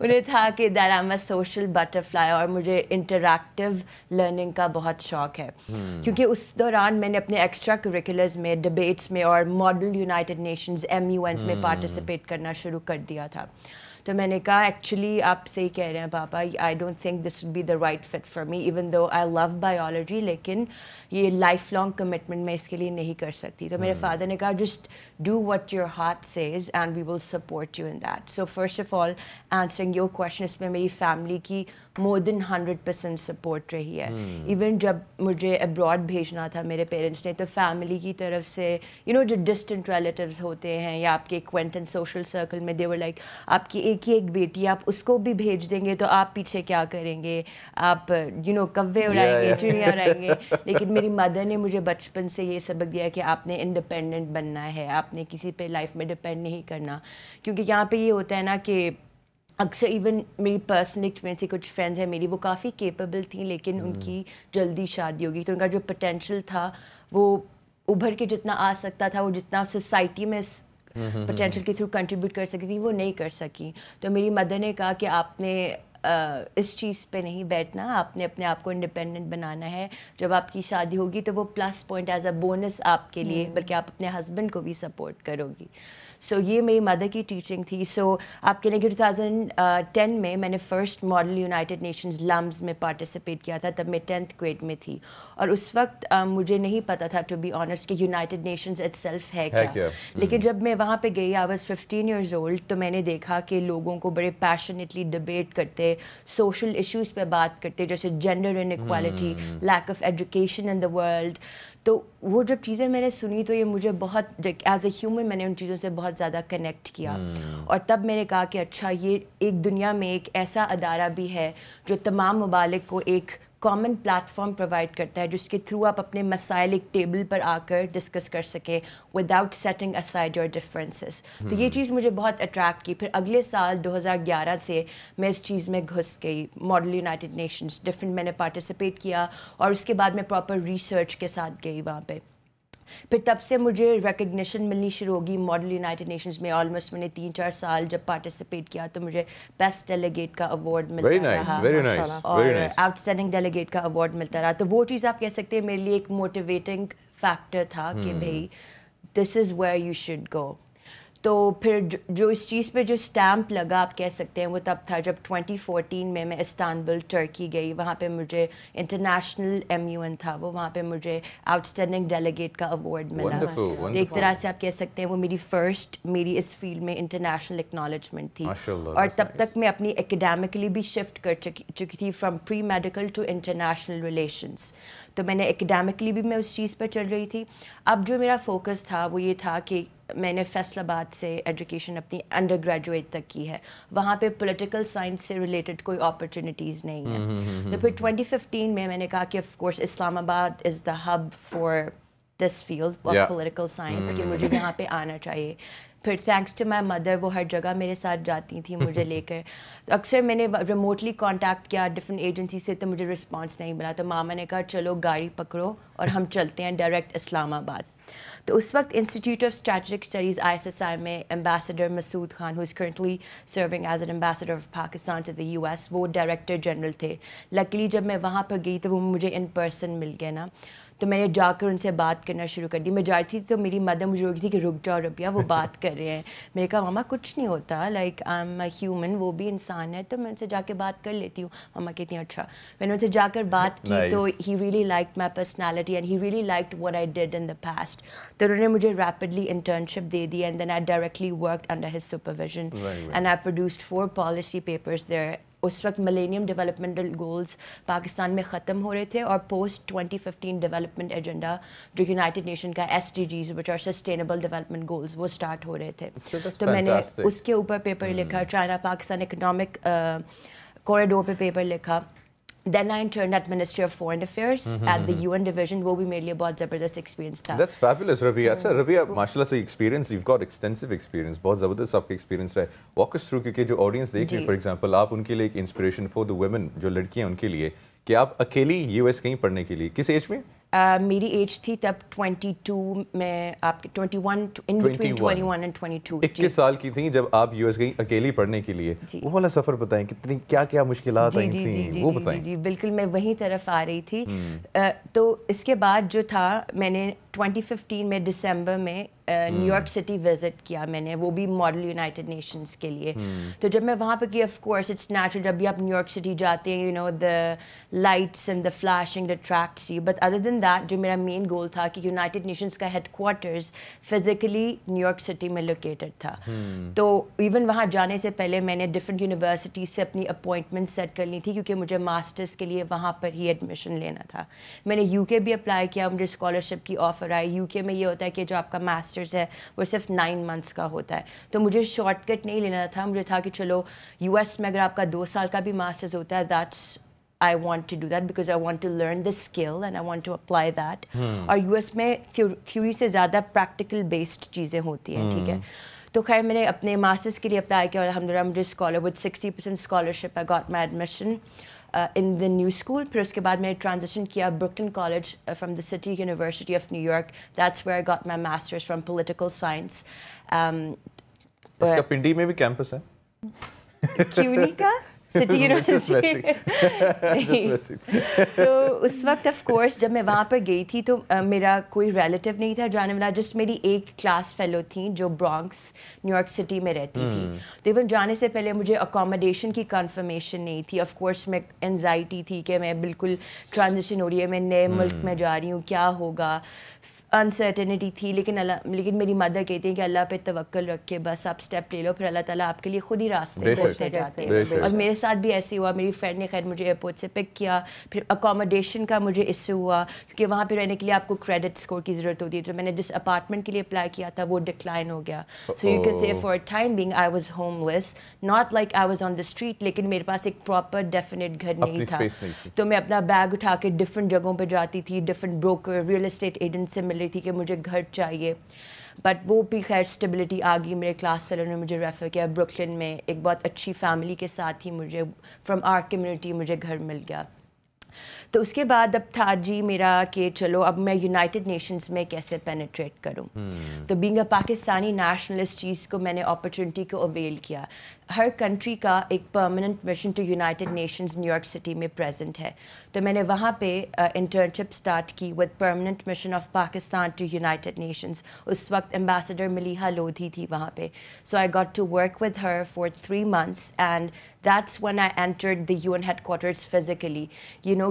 انہیں تھا کہ that I am a social butter fly, اور مجھے انٹریکٹیو لرننگ کا بہت شوق ہے, کیونکہ اس دوران میں نے اپنے ایکسٹرا کریکولرز میں, ڈبیٹس میں اور ماڈل یونائٹڈ نیشنز MUNs میں پارٹیسپیٹ کرنا شروع کر دیا تھا. تو میں نے کہا ایکچولی آپ صحیح کہہ رہے ہیں پاپا, I don't think this would be the right fit for me, even though I love biology, لیکن یہ لائف لانگ کمٹمنٹ میں اس کے لیے نہیں کر سکتی. تو میرے فادر نے کہا just do what your heart says and we will support you in that. So first of all answering your question, اس میں میری فیملی کی مور دین 100% سپورٹ رہی ہے. ایون جب مجھے ابراڈ بھیجنا تھا میرے پیرنٹس نے, تو فیملی کی طرف سے جو ڈسٹنٹ ریلیٹیوز ہوتے ہیں یا آپ کے ایکوینٹنس سوشل سرکل میں, دے ور لائک آپ کی ایک ہی ایک بیٹی, آپ اس کو بھی بھیج دیں گے تو آپ پیچھے کیا کریں گے, آپ کوے اڑائیں گے, چڑیاں اڑائیں گے. لیکن میری مدر نے مجھے بچپن سے یہ سبق دیا کہ آپ نے انڈیپینڈنٹ بننا ہے, آپ نے کسی پہ لائف میں ڈپینڈ نہیں کرنا. کیونکہ یہاں پہ یہ ہوتا ہے نا کہ اکثر ایون میری پرسنل ایکسپیرینس سے کچھ فرینڈز ہیں میری, وہ کافی کیپیبل تھیں لیکن ان کی جلدی شادی ہوگی, تو ان کا جو پوٹینشیل تھا وہ ابھر کے جتنا آ سکتا تھا, وہ جتنا سوسائٹی میں پوٹینشیل کے تھرو کنٹریبیوٹ کر سکتی تھی وہ نہیں کر سکی. تو میری مدر نے کہا کہ آپ نے اس چیز پہ نہیں بیٹھنا, آپ نے اپنے آپ کو انڈیپینڈنٹ بنانا ہے. جب آپ کی شادی ہوگی تو وہ plus point as a bonus آپ کے لیے, بلکہ آپ اپنے ہسبینڈ کو بھی سپورٹ کرو گی. سو یہ میری مدر کی ٹیچنگ تھی. سو آپ کہنے کہ 2010 میں میں نے first model United nations LUMS میں پارٹیسپیٹ کیا تھا, تب میں 10th گریڈ میں تھی, اور اس وقت مجھے نہیں پتا تھا ٹو بی آنیسٹ کہ یونائٹڈ نیشنز اٹ سیلف ہے کیا. لیکن جب میں وہاں پہ گئی, آئی واز 15 ایئرز اولڈ, تو میں نے دیکھا کہ لوگوں کو بڑے پیشنیٹلی ڈبیٹ کرتے, سوشل ایشوز پہ بات کرتے, جیسے gender inequality, lack of education in the world. تو وہ جب چیزیں میں نے سنی تو یہ مجھے بہت ایز اے ہیومن میں نے ان چیزوں سے بہت زیادہ کنیکٹ کیا, اور تب میں نے کہا کہ اچھا یہ ایک دنیا میں ایک ایسا ادارہ بھی ہے جو تمام ممالک کو ایک کامن پلیٹ فارم پرووائڈ کرتا ہے جس کے تھرو آپ اپنے مسائل ایک ٹیبل پر آ کر ڈسکس کر سکیں without setting aside your differences. تو یہ چیز مجھے بہت اٹریکٹ کی. پھر اگلے سال 2011 سے میں اس چیز میں گھس گئی, ماڈل یونائٹڈ نیشنز ڈفرینٹ میں نے پارٹیسپیٹ کیا, اور اس کے بعد میں پراپر ریسرچ کے ساتھ گئی وہاں پہ. پھر تب سے مجھے ریکگنیشن ملنی شروع ہوگی ماڈل یونائٹڈ نیشنز میں. آلموسٹ میں نے 3-4 سال جب پارٹیسپیٹ کیا تو مجھے بیسٹ ڈیلیگیٹ کا ایوارڈ ملتا رہا, اور آؤٹ اسٹینڈنگ ڈیلیگیٹ کا ایوارڈ ملتا رہا. تو وہ چیز آپ کہہ سکتے ہیں میرے لیے ایک موٹیویٹنگ فیکٹر تھا کہ بھائی this is where you should go. تو پھر جو اس چیز پہ جو اسٹیمپ لگا آپ کہہ سکتے ہیں وہ تب تھا جب 2014 میں استانبول ٹرکی گئی. وہاں پہ مجھے انٹرنیشنل MUN تھا وہ, وہاں پہ مجھے آؤٹ اسٹینڈنگ ڈیلیگیٹ کا ایوارڈ ملا. تو ایک طرح سے آپ کہہ سکتے ہیں وہ میری اس فیلڈ میں انٹرنیشنل ایکنالجمنٹ تھی. اور تب تک میں اپنی اکیڈیمکلی بھی شفٹ کر چکی تھی from pre medical to international relations. تو میں نے اکیڈیمکلی بھی میں اس چیز پہ چل رہی تھی. اب جو میرا فوکس تھا وہ یہ تھا کہ میں نے فیصل آباد سے ایجوکیشن اپنی انڈر گریجویٹ تک کی ہے. وہاں پہ پولیٹیکل سائنس سے ریلیٹڈ کوئی اپرچونیٹیز نہیں ہیں. تو پھر 2015 میں نے کہا کہ of course Islamabad is the hub for this field of political science, کہ مجھے یہاں پہ آنا چاہیے. پھر تھینکس ٹو مائی مدر وہ ہر جگہ میرے ساتھ جاتی تھیں مجھے لے کر. تو اکثر میں نے ریموٹلی کانٹیکٹ کیا ڈفرینٹ ایجنسی سے تو مجھے رسپانس نہیں ملا. تو ماما نے کہا چلو گاڑی پکڑو اور ہم چلتے ہیں ڈائریکٹ اسلام آباد. تو اس وقت Institute of Strategic Studies ISSI میں ambassador Masood Khan who is currently serving as an ambassador of Pakistan to the US, وہ ڈائریکٹر جنرل تھے. لکیلی جب میں وہاں پر گئی تو وہ مجھے ان پرسن مل گئے نا, تو میں نے جا کر ان سے بات کرنا شروع کر دی. میں جاتی تھی تو میری مدر مجھے روکی تھی کہ رک جاؤ ربیہ وہ بات کر رہے ہیں. میں نے کہا ماما کچھ نہیں ہوتا, like I am a human, وہ بھی انسان ہے, تو میں ان سے جا کے بات کر لیتی ہوں. ماما کہتی ہیں اچھا. میں نے ان سے جا کر بات کی تو he really liked my personality and he really liked what I did in the past. تو انہوں نے مجھے ریپڈلی انٹرنشپ دے دی and then I directly worked under his supervision and I produced 4 policy papers there. اس وقت ملینیم ڈیولپمنٹل گولز پاکستان میں ختم ہو رہے تھے اور پوسٹ 2015 ڈیولپمنٹ ایجنڈا جو یونائٹڈ نیشن کا SDGs which are sustainable development goals وہ اسٹارٹ ہو رہے تھے. تو میں نے اس کے اوپر پیپر لکھا, چائنا پاکستان اکنامک کوریڈور پہ پیپر لکھا. Then I interned at Ministry of Foreign Affairs at the UN division. وہ بھی میرے لیے بہت زبردست ایکسپیرینس تھا. That's fabulous, Rabia. اچھا ربیہ ماشاء اللہ سے experience, you've got extensive experience, بہت زبردست آپ کا ایکسپیرینس رہا ہے. Walk us through, کیونکہ جو آڈینس دیکھ رہی ہے فار ایگزامپل, آپ ان کے لیے ایک انسپریشن فار دا ویمن, جو لڑکیاں ان کے لیے, کہ آپ اکیلی US کہیں پڑھنے کے لیے کس ایج میں؟ میری ایج تھی تب 22 میں, آپ کے 21 in between 21 and 22. 21 سال کی تھیں جب آپ US گئی اکیلی پڑھنے کے لیے. وہ والا سفر بتائیں, کتنی کیا کیا مشکلات آئی تھیں وہ بتائیں. جی بالکل, میں وہیں طرف آ رہی تھی. تو اس کے بعد جو تھا, میں نے 2015 میں دسمبر میں نیو یارک سٹی وزٹ کیا میں نے, وہ بھی ماڈل یونائٹڈ نیشنز کے لیے. تو جب میں وہاں پہ کی, آف کورس اٹس نیچرل, جب بھی آپ نیو یارک سٹی جاتے ہیں, you know the lights and the flashing attracts you. But other than that جو میرا مین گول تھا کہ یونائٹڈ نیشنز کا headquarters physically New York City میں لوکیٹڈ تھا. تو ایون وہاں جانے سے پہلے میں نے ڈفرینٹ یونیورسٹیز سے اپنی اپوائنٹمنٹ سیٹ کر لی تھی, کیونکہ مجھے ماسٹرس کے لیے وہاں پر ہی ایڈمیشن لینا تھا. میں نے UK بھی اپلائی کیا, مجھے اسکالرشپ کی آفر آئی. UK میں یہ ہوتا ہے کہ جو آپ کا ماسٹرز ہے وہ صرف 9 months کا ہوتا ہے. تو مجھے شارٹ کٹ نہیں لینا تھا, مجھے تھا کہ چلو US میں اگر آپ کا 2 سال کا بھی ماسٹرز ہوتا ہے, that's I want to do that because I want to learn the skill and I want to apply that. اور US میں تھیوری سے زیادہ پریکٹیکل بیسڈ چیزیں ہوتی ہیں, ٹھیک ہے. تو خیر میں نے اپنے ماسٹرس کے لیے اپلائی کیا اور الحمدللہ مجھے scholar with 60% scholarship I got my admission in the new school. پھر اس کے بعد میں نے ٹرانزیشن کیا برکلن college from the City University of New York. That's where I got my masters from political science. اس کا پنڈی میں بھی کیمپس ہے, کیوں نہیں کا سٹی یونیورسٹی. تو اس وقت آف کورس جب میں وہاں پر گئی تھی تو میرا کوئی ریلیٹیو نہیں تھا جانے والا, جسٹ میری ایک کلاس فیلو تھیں جو برانکس نیو یارک سٹی میں رہتی تھی. تو ایون جانے سے پہلے مجھے اکاموڈیشن کی کنفرمیشن نہیں تھی. آف کورس میں انزائٹی تھی کہ میں بالکل ٹرانزیشن ہو رہی ہے, میں نئے ملک میں جا رہی ہوں, کیا ہوگا, انسرٹنٹی تھی. لیکن میری مدر کہتی ہیں کہ اللہ پہ توکل رکھ کے بس آپ اسٹیپ لے لو, پھر اللہ تعالیٰ آپ کے لیے خود ہی راستے کھولتے جاتے ہیں. اور میرے ساتھ بھی ایسے ہوا, میری فرینڈ نے خیر مجھے ایئرپورٹ سے پک کیا. پھر اکاموڈیشن کا مجھے اس سے ہوا کیونکہ وہاں پہ رہنے کے لیے آپ کو کریڈٹ اسکور کی ضرورت ہوتی ہے. تو میں نے جس اپارٹمنٹ کے لیے اپلائی کیا تھا وہ ڈکلائن ہو گیا. So you can say for time being I was homeless, not like I was on the street, لیکن میرے پاس ایک پراپر ڈیفینیٹ گھر نہیں تھا. تو میں اپنا بیگ اٹھا کے ڈفرینٹ جگہوں پہ جاتی تھی, different broker real estate agent سے مل رہی تھی کہ مجھے گھر چاہیے. بٹ وہ بھی خیر اسٹیبلٹی آ گئی. میرے کلاس فیلو نے مجھے ریفر کیا برکلن میں, ایک بہت اچھی فیملی کے ساتھ ہی مجھے فرام آر کمیونٹی مجھے گھر مل گیا. تو اس کے بعد اب تھا جی میرا کہ چلو اب میں یونائٹڈ نیشنز میں کیسے پینیٹریٹ کروں. تو بینگ اے پاکستانی نیشنلسٹ چیز کو میں نے اپرچونٹی کو اویل کیا. ہر کنٹری کا ایک permanent mission to United Nations New York City میں پریزنٹ ہے. تو میں نے وہاں پہ انٹرنشپ اسٹارٹ کی with permanent mission of Pakistan to United Nations. اس وقت ایمبیسڈر ملیحہ لودھی تھی وہاں پہ. So I got to work with her for 3 months and that's when I entered the UN headquarters physically.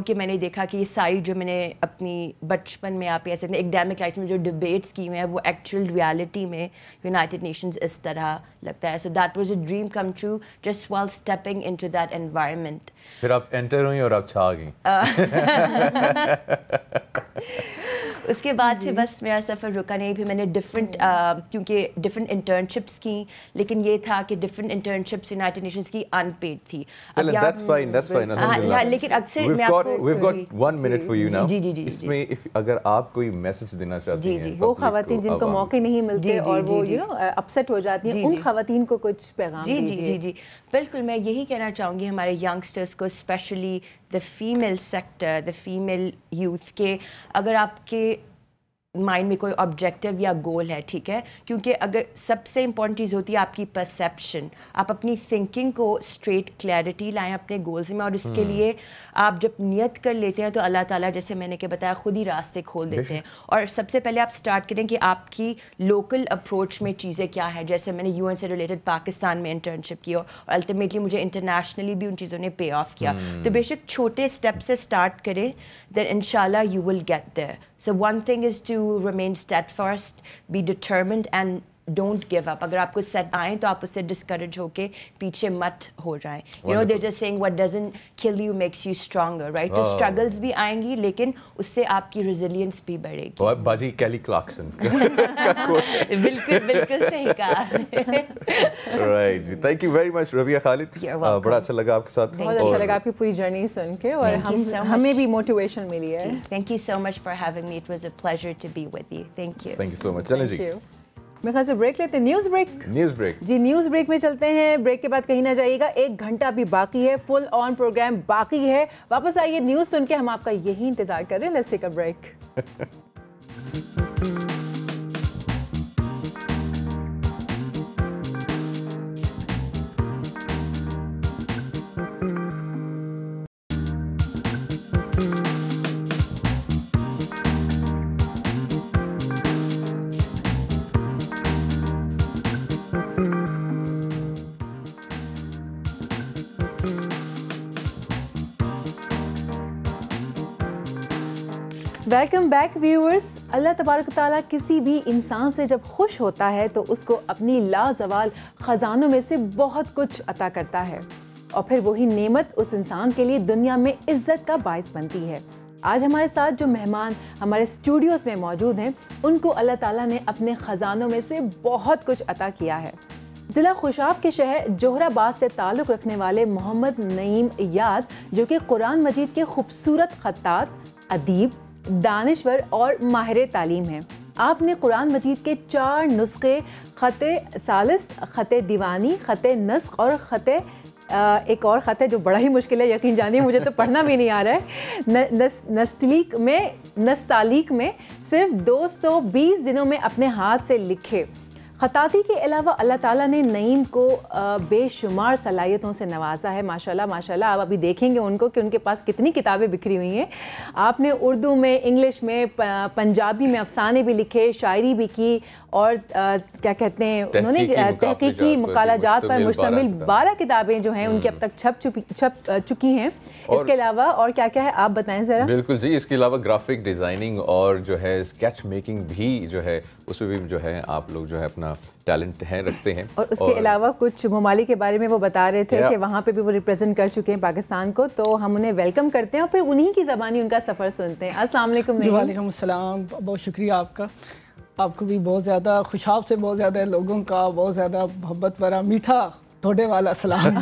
کہ میں نے دیکھا کہ یہ ساری جو میں نے اپنی بچپن میں آپ کہہ سکتے ہیں ایکڈیمک لائف میں جو ڈبیٹس کی ہوئے ہیں وہ ایکچوئل ریالٹی میں یونائٹڈ نیشنز اس طرح لگتا ہے. So that was a dream come true just while stepping into that environment. پھر آپ انٹر ہوئی اور آپ چھا گئیں. اس کے بعد سے بس میرا سفر رکا نہیں. پھر میں نے کیونکہ ڈفرینٹ انٹرنشپس کی, لیکن یہ تھا کہ ڈفرینٹ انٹرنشپس یونائٹڈ نیشنز کی ان پیڈ تھی. لیکن اکثر we've got 1 minute for you now. اس میں اگر آپ کوئی میسج دینا چاہتی ہیں وہ خواتین جن کو موقع نہیں ملتے اور وہ اپسٹ ہو جاتی ہیں, ان خواتین کو کچھ پیغام دیجیے. جی بالکل, میں یہی کہنا چاہوں گی ہمارے ینگسٹرس کو, specially the female sector, the female youth, کہ اگر آپ کے مائنڈ میں کوئی آبجیکٹیو یا گول ہے, ٹھیک ہے, کیونکہ اگر سب سے امپورٹنٹ چیز ہوتی ہے آپ کی پرسیپشن, آپ اپنی تھنکنگ کو اسٹریٹ کلیئرٹی لائیں اپنے گولز میں, اور اس کے لیے آپ جب نیت کر لیتے ہیں تو اللہ تعالیٰ جیسے میں نے کہ بتایا خود ہی راستے کھول دیتے ہیں. اور سب سے پہلے آپ اسٹارٹ کریں کہ آپ کی لوکل اپروچ میں چیزیں کیا ہے. جیسے میں نے UN سے ریلیٹڈ پاکستان میں انٹرنشپ کی اور الٹیمیٹلی مجھے انٹرنیشنلی بھی ان چیزوں نے پے آف کیا. تو بے شک چھوٹے اسٹیپ سے اسٹارٹ کریں, دین ان شاء اللہ you will get there. So one thing is to remain steadfast, be determined and don't give up. اگر آپ کو سیٹ آئیں تو آپ اس سے ڈسکریج ہو کے پیچھے مت ہو جائیں. they're just saying what doesn't kill you makes you stronger, right? تو struggles بھی آئیں گی لیکن اس سے آپ کی resilience بھی بڑھے گی. اور باجی کیلی کلارکسن. بالکل صحیح کہا. رائٹ جی, thank you very much Rabia Khalid, بڑا اچھا لگا آپ کے ساتھ. بہت اچھا لگا آپ کی پوری جرنی سن کے, اور ہمیں بھی موٹیویشن ملی ہے. Thank you so much for having me. It was a pleasure to be with you. Thank you. Thank you so much. چلیں جی, میرے خیال سے بریک لیتے ہیں. نیوز بریک جی, نیوز بریک میں چلتے ہیں. بریک کے بعد کہیں نہ جائیے گا, 1 گھنٹہ بھی باقی ہے, فل آن پروگرام باقی ہے. واپس آئیے نیوز سن کے, ہم آپ کا یہی انتظار کر رہے ہیں. Let's take a break. Welcome back viewers. اللہ تبارک تعالیٰ کسی بھی انسان سے جب خوش ہوتا ہے تو اس کو اپنی لازوال خزانوں میں سے بہت کچھ عطا کرتا ہے, اور پھر وہی نعمت اس انسان کے لیے دنیا میں عزت کا باعث بنتی ہے. آج ہمارے ساتھ جو مہمان ہمارے اسٹوڈیوز میں موجود ہیں, ان کو اللہ تعالیٰ نے اپنے خزانوں میں سے بہت کچھ عطا کیا ہے. ضلع خوشاب کے شہر جوہر آباد سے تعلق رکھنے والے محمد نعیم ایاد, جو کہ قرآن مجید کے خوبصورت خطاط, ادیب, دانشور اور ماہر تعلیم ہیں. آپ نے قرآن مجید کے 4 نسخے, خط ثالث, خط دیوانی, خط نسخ اور خط ایک اور خط ہے جو بڑا ہی مشکل ہے, یقین جانیے مجھے تو پڑھنا بھی نہیں آ رہا ہے, نستعلیق میں صرف 220 دنوں میں اپنے ہاتھ سے لکھے. خطاطی کے علاوہ اللہ تعالیٰ نے نعیم کو بے شمار صلاحیتوں سے نوازا ہے. ماشاءاللہ ماشاءاللہ, آپ ابھی دیکھیں گے ان کو کہ ان کے پاس کتنی کتابیں بکھری ہوئی ہیں. آپ نے اردو میں, انگلش میں, پنجابی میں افسانے بھی لکھے, شاعری بھی کی, اور کیا کہتے ہیں انہوں نے تحقیقی مقالہ جات پر مشتمل 12 کتابیں جو ہیں ان کی اب تک چھپ چکی ہیں. اس کے علاوہ اور کیا کیا ہے آپ بتائیں ذرا. بالکل جی, اس کے علاوہ گرافک ڈیزائننگ اور جو ہے اسکیچ میکنگ بھی جو ہے اس میں بھی جو ہے آپ لوگ جو ہے اپنا ٹیلنٹ ہے رکھتے ہیں. اور اس کے علاوہ کچھ ممالک کے بارے میں وہ بتا رہے تھے کہ وہاں پہ بھی وہ ریپرزینٹ کر چکے ہیں پاکستان کو, تو ہم انہیں ویلکم کرتے ہیں اور پھر انہی کی زبانی ان کا سفر سنتے ہیں. السلام علیکم. جی وعلیکم السلام, بہت شکریہ آپ کا. آپ کو بھی بہت زیادہ خوشاب سے بہت زیادہ لوگوں کا بہت زیادہ محبت بھرا میٹھا ٹھوٹے والا سلام.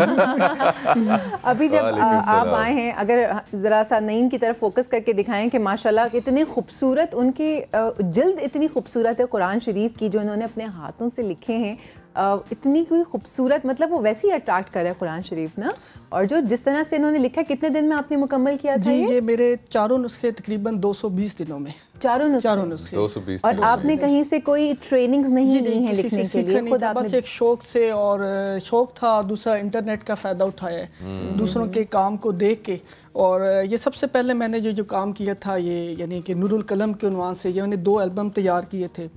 ابھی جب آپ آئے ہیں, اگر ذرا سا نعیم کی طرف فوکس کر کے دکھائیں کہ ماشاءاللہ اتنے خوبصورت, ان کی جلد اتنی خوبصورت ہے قرآن شریف کی جو انہوں نے اپنے ہاتھوں سے لکھے ہیں. اتنی کوئی خوبصورت, مطلب وہ ویسے ہی اٹریکٹ کر رہا ہے قرآن شریف نا. اور جو جس طرح سے انہوں نے لکھا, کتنے دن میں آپ نے مکمل کیا تھا؟ جی یہ میرے چاروں نسخے تقریباً 220 دنوں میں. چاروں نسخے 220. اور آپ نے کہیں سے کوئی ٹریننگز نہیں لی ہیں لکھنے کے لیے؟ خود آپ بس ایک شوق سے, اور شوق تھا, دوسرا انٹرنیٹ کا فائدہ اٹھایا ہے دوسروں کے کام کو دیکھ کے. اور یہ سب سے پہلے میں نے جو کام کیا تھا یہ یعنی کہ نور القلم کے عنوان سے یہ میں نے 2 البم تیار کیے تھے.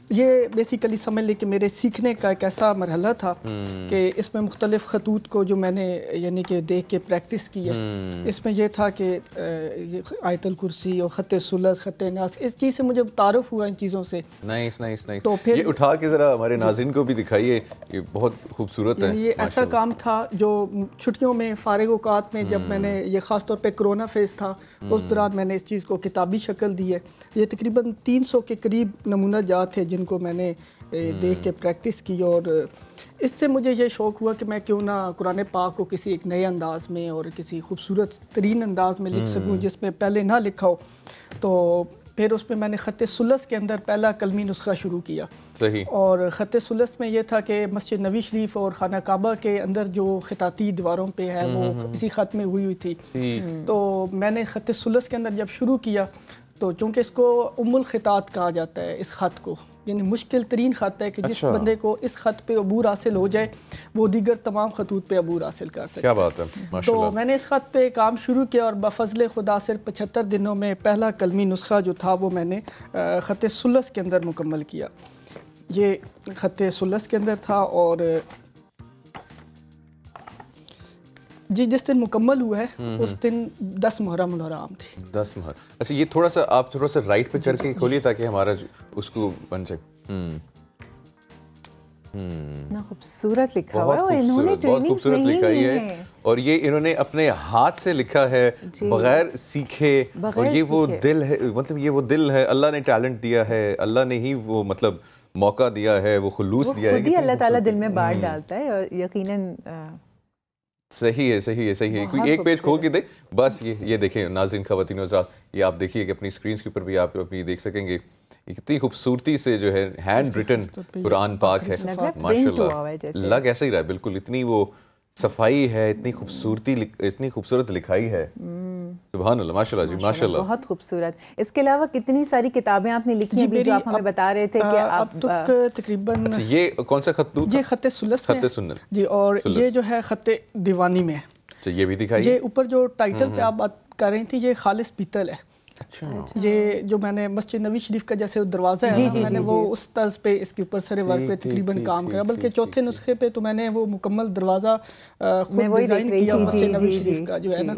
یہ بیسیکلی سمجھ لیں کہ میرے سیکھنے کا ایک ایسا مرحلہ تھا کہ اس میں مختلف خطوط کو جو میں نے یعنی کہ دیکھ کے پریکٹس کی ہے. اس میں یہ تھا کہ آیت الکرسی اور خط ثلث, خط ناس, اس چیز سے مجھے تعارف ہوا ان چیزوں سے. نائس. تو پھر یہ اٹھا کے ذرا ہمارے ناظرین کو بھی دکھائیے, یہ بہت خوبصورت ہے. یہ ایسا کام تھا جو چھٹیوں میں فارغ اوقات میں جب میں نے, یہ خاص طور پہ کرونا فیز تھا, اس دوران میں نے اس چیز کو کتابی شکل دی ہے. یہ تقریباً 300 کے قریب نمونہ جات تھے جن کو میں نے دیکھ کے پریکٹس کی. اور اس سے مجھے یہ شوق ہوا کہ میں کیوں نہ قرآن پاک کو کسی ایک نئے انداز میں اور کسی خوبصورت ترین انداز میں لکھ سکوں جس میں پہلے نہ لکھا ہو. تو پھر اس میں نے خط ثلث کے اندر پہلا کلمی نسخہ شروع کیا. صحیح. اور خط ثلث میں یہ تھا کہ مسجد نبی شریف اور خانہ کعبہ کے اندر جو خطاطی دیواروں پہ ہے وہ اسی خط میں ہوئی تھی. تو میں نے خط ثلث کے اندر جب شروع کیا تو چونکہ اس کو ام الخطاط کہا جاتا ہے اس خط کو, یعنی مشکل ترین خط ہے کہ جس بندے کو اس خط پہ عبور حاصل ہو جائے وہ دیگر تمام خطوط پہ عبور حاصل کر سکے. کیا بات ہے, ماشاءاللہ. تو میں نے اس خط پہ کام شروع کیا اور بفضل خدا صرف 75 دنوں میں پہلا کلمی نسخہ جو تھا وہ میں نے خط ثلث کے اندر مکمل کیا. یہ خط ثلث کے اندر تھا. اور جی جس دن مکمل ہوا ہے اس دن 10 محرم الحرام تھی. 10 محرم. اچھا یہ تھوڑا سا آپ تھوڑا سا رائٹ پہ کر کے کھولیے تاکہ ہمارا اس کو بن جائے. اتنا خوبصورت لکھا ہوا ہے, انہوں نے ٹریننگ نہیں لی ہے اور یہ انہوں نے اپنے ہاتھ سے لکھا ہے بغیر سیکھے. اور یہ وہ دل ہے, مطلب یہ وہ دل ہے, اللہ نے ٹیلنٹ دیا ہے, اللہ نے ہی وہ مطلب موقع دیا ہے, وہ خلوص دیا ہے, خود ہی اللہ تعالیٰ دل میں بات ڈالتا ہے. اور یقیناً صحیح ہے. کوئی ایک پیج کھول کے دے بس. یہ دیکھیں ناظرین, خواتین و حضرات, یہ آپ دیکھیے کہ اپنی اسکرینس کے اوپر بھی آپ اپنی دیکھ سکیں گے کتنی خوبصورتی سے جو ہے ہینڈ ریٹن قرآن پاک ہے. ماشاءاللہ لگ ایسا ہی رہا ہے بالکل. اتنی وہ صفائی ہے, اتنی خوبصورت لکھائی ہے. سبحان اللہ, ماشاءاللہ جی, ماشاءاللہ بہت خوبصورت. اس کے علاوہ کتنی ساری کتابیں آپ نے لکھی ہیں جو آپ ہمیں بتا رہے تھے کہ آپ تقریباً. یہ کون سا خط تھا؟ یہ خط ثلث میں. خط سنت جی. اور یہ جو ہے خط دیوانی میں. یہ بھی دکھائیے. یہ اوپر جو ٹائٹل پہ آپ بات کر رہی تھی یہ خالص پیتل ہے. یہ جو میں نے مسجد نبی شریف کا جیسے دروازہ ہے میں نے وہ اس طرز پہ اس کے اوپر سرے ورک پہ تقریباً کام کرا. بلکہ چوتھے نسخے پہ تو میں نے وہ مکمل دروازہ خود ڈیزائن کیا مسجد نبی شریف کا جو ہے نا.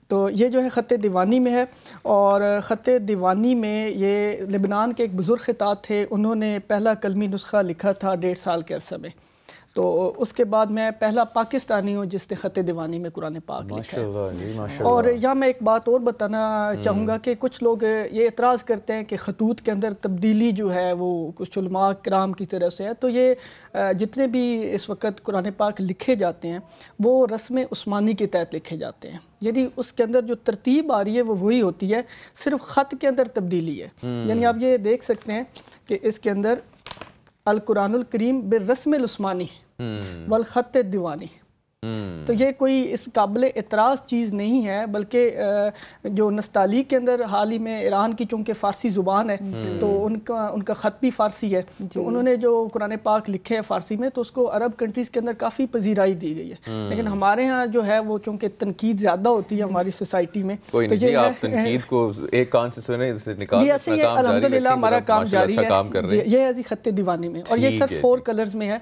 تو یہ جو ہے خط دیوانی میں ہے. اور خط دیوانی میں یہ لبنان کے ایک بزرگ خطاط تھے, انہوں نے پہلا کلمی نسخہ لکھا تھا 1.5 سال کے عرصے میں. تو اس کے بعد میں پہلا پاکستانی ہوں جس نے خط دیوانی میں قرآن پاک لکھا ہے. اور یہاں میں ایک بات اور بتانا چاہوں گا کہ کچھ لوگ یہ اعتراض کرتے ہیں کہ خطوط کے اندر تبدیلی جو ہے وہ کچھ علماء کرام کی طرف سے ہے. تو یہ جتنے بھی اس وقت قرآن پاک لکھے جاتے ہیں وہ رسم عثمانی کے تحت لکھے جاتے ہیں. یعنی اس کے اندر جو ترتیب آ رہی ہے وہ وہی ہوتی ہے, صرف خط کے اندر تبدیلی ہے. یعنی آپ یہ دیکھ سکتے ہیں کہ اس کے اندر القرآن الکریم بالرسم العثمانی والخط دیوانی. تو یہ کوئی اس قابل اعتراض چیز نہیں ہے, بلکہ جو نستعلیق کے اندر حال ہی میں ایران کی چونکہ فارسی زبان ہے تو ان کا خط بھی فارسی ہے. تو انہوں نے جو قرآن پاک لکھے ہیں فارسی میں تو اس کو عرب کنٹریز کے اندر کافی پذیرائی دی گئی ہے. لیکن ہمارے ہاں جو ہے وہ چونکہ تنقید زیادہ ہوتی ہے ہماری سوسائٹی میں. تو یہ آپ تنقید کو ایک کان سے سنیں اسے نکال جی ایسے یہ الحمدللہ ہمارا کام جاری ہے. یہ ہے جی خط دیوانی میں. اور یہ سر 4 کلرز میں ہے,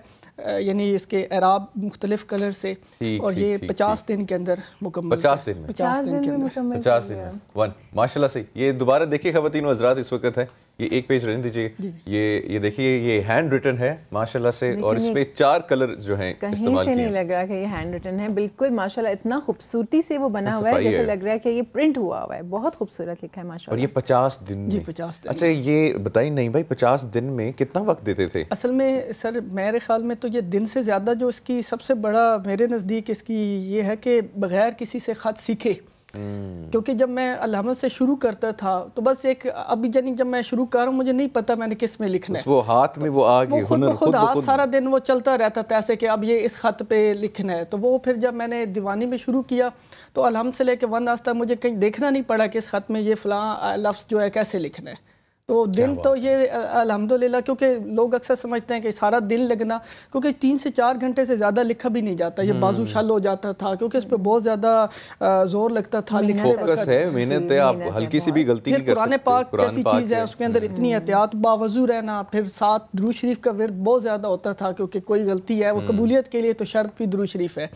یعنی اس کے اعراب مختلف کلر سے. اور یہ 50 دن کے اندر مکمل. 50 دن میں 50 دن میں ماشاءاللہ سے. یہ دوبارہ دیکھیے خواتین و حضرات, اس وقت ہے یہ ایک پیج رہنے دیجیے. یہ دیکھیے یہ ہینڈ ریٹن ہے ماشاءاللہ سے, اور اس پہ 4 کلر جو ہیں استعمال کیے. کہیں سے نہیں لگ رہا کہ یہ ہینڈ ریٹن ہے, بالکل ماشاءاللہ اتنا خوبصورتی سے وہ بنا ہوا ہے جیسے لگ رہا ہے کہ یہ پرنٹ ہوا ہوا ہے. بہت خوبصورت لکھا ہے ماشاءاللہ. اور یہ 50 دن جی 50 دن. اچھا یہ بتائیں نہیں بھائی 50 دن میں کتنا وقت دیتے تھے؟ اصل میں سر میرے خیال میں تو یہ دن سے زیادہ جو اس کی سب سے بڑا میرے نزدیک اس کی یہ ہے کہ بغیر کسی سے خط سیکھے کیونکہ جب میں علامت سے شروع کرتا تھا تو بس ایک ابھی جب میں شروع کر رہا ہوں مجھے نہیں پتا میں نے کس میں لکھنا ہے، وہ ہاتھ میں وہ آگے خود ہاتھ سارا دن وہ چلتا رہتا تھا ایسے کہ اب یہ اس خط پہ لکھنا ہے. تو وہ پھر جب میں نے دیوانی میں شروع کیا تو علامت سے لے کے ون آج تک مجھے کہیں دیکھنا نہیں پڑا کہ اس خط میں یہ فلاں لفظ جو ہے کیسے لکھنا ہے. تو دن تو یہ الحمدللہ، کیونکہ لوگ اکثر سمجھتے ہیں کہ سارا دن لگنا، کیونکہ 3 سے 4 گھنٹے سے زیادہ لکھا بھی نہیں جاتا. یہ بازو شل ہو جاتا تھا کیونکہ اس پہ بہت زیادہ زور لگتا تھا. فوکس ہے، محنت ہے، آپ ہلکی سی بھی غلطی نہیں کر سکتے. قرآن پاک جیسی چیز ہے، اس کے اندر اتنی احتیاط، باوضو رہنا، پھر ساتھ درود شریف کا ورد بہت زیادہ ہوتا تھا کیونکہ کوئی غلطی ہے وہ قبولیت کے لیے تو شرط بھی درود شریف ہے.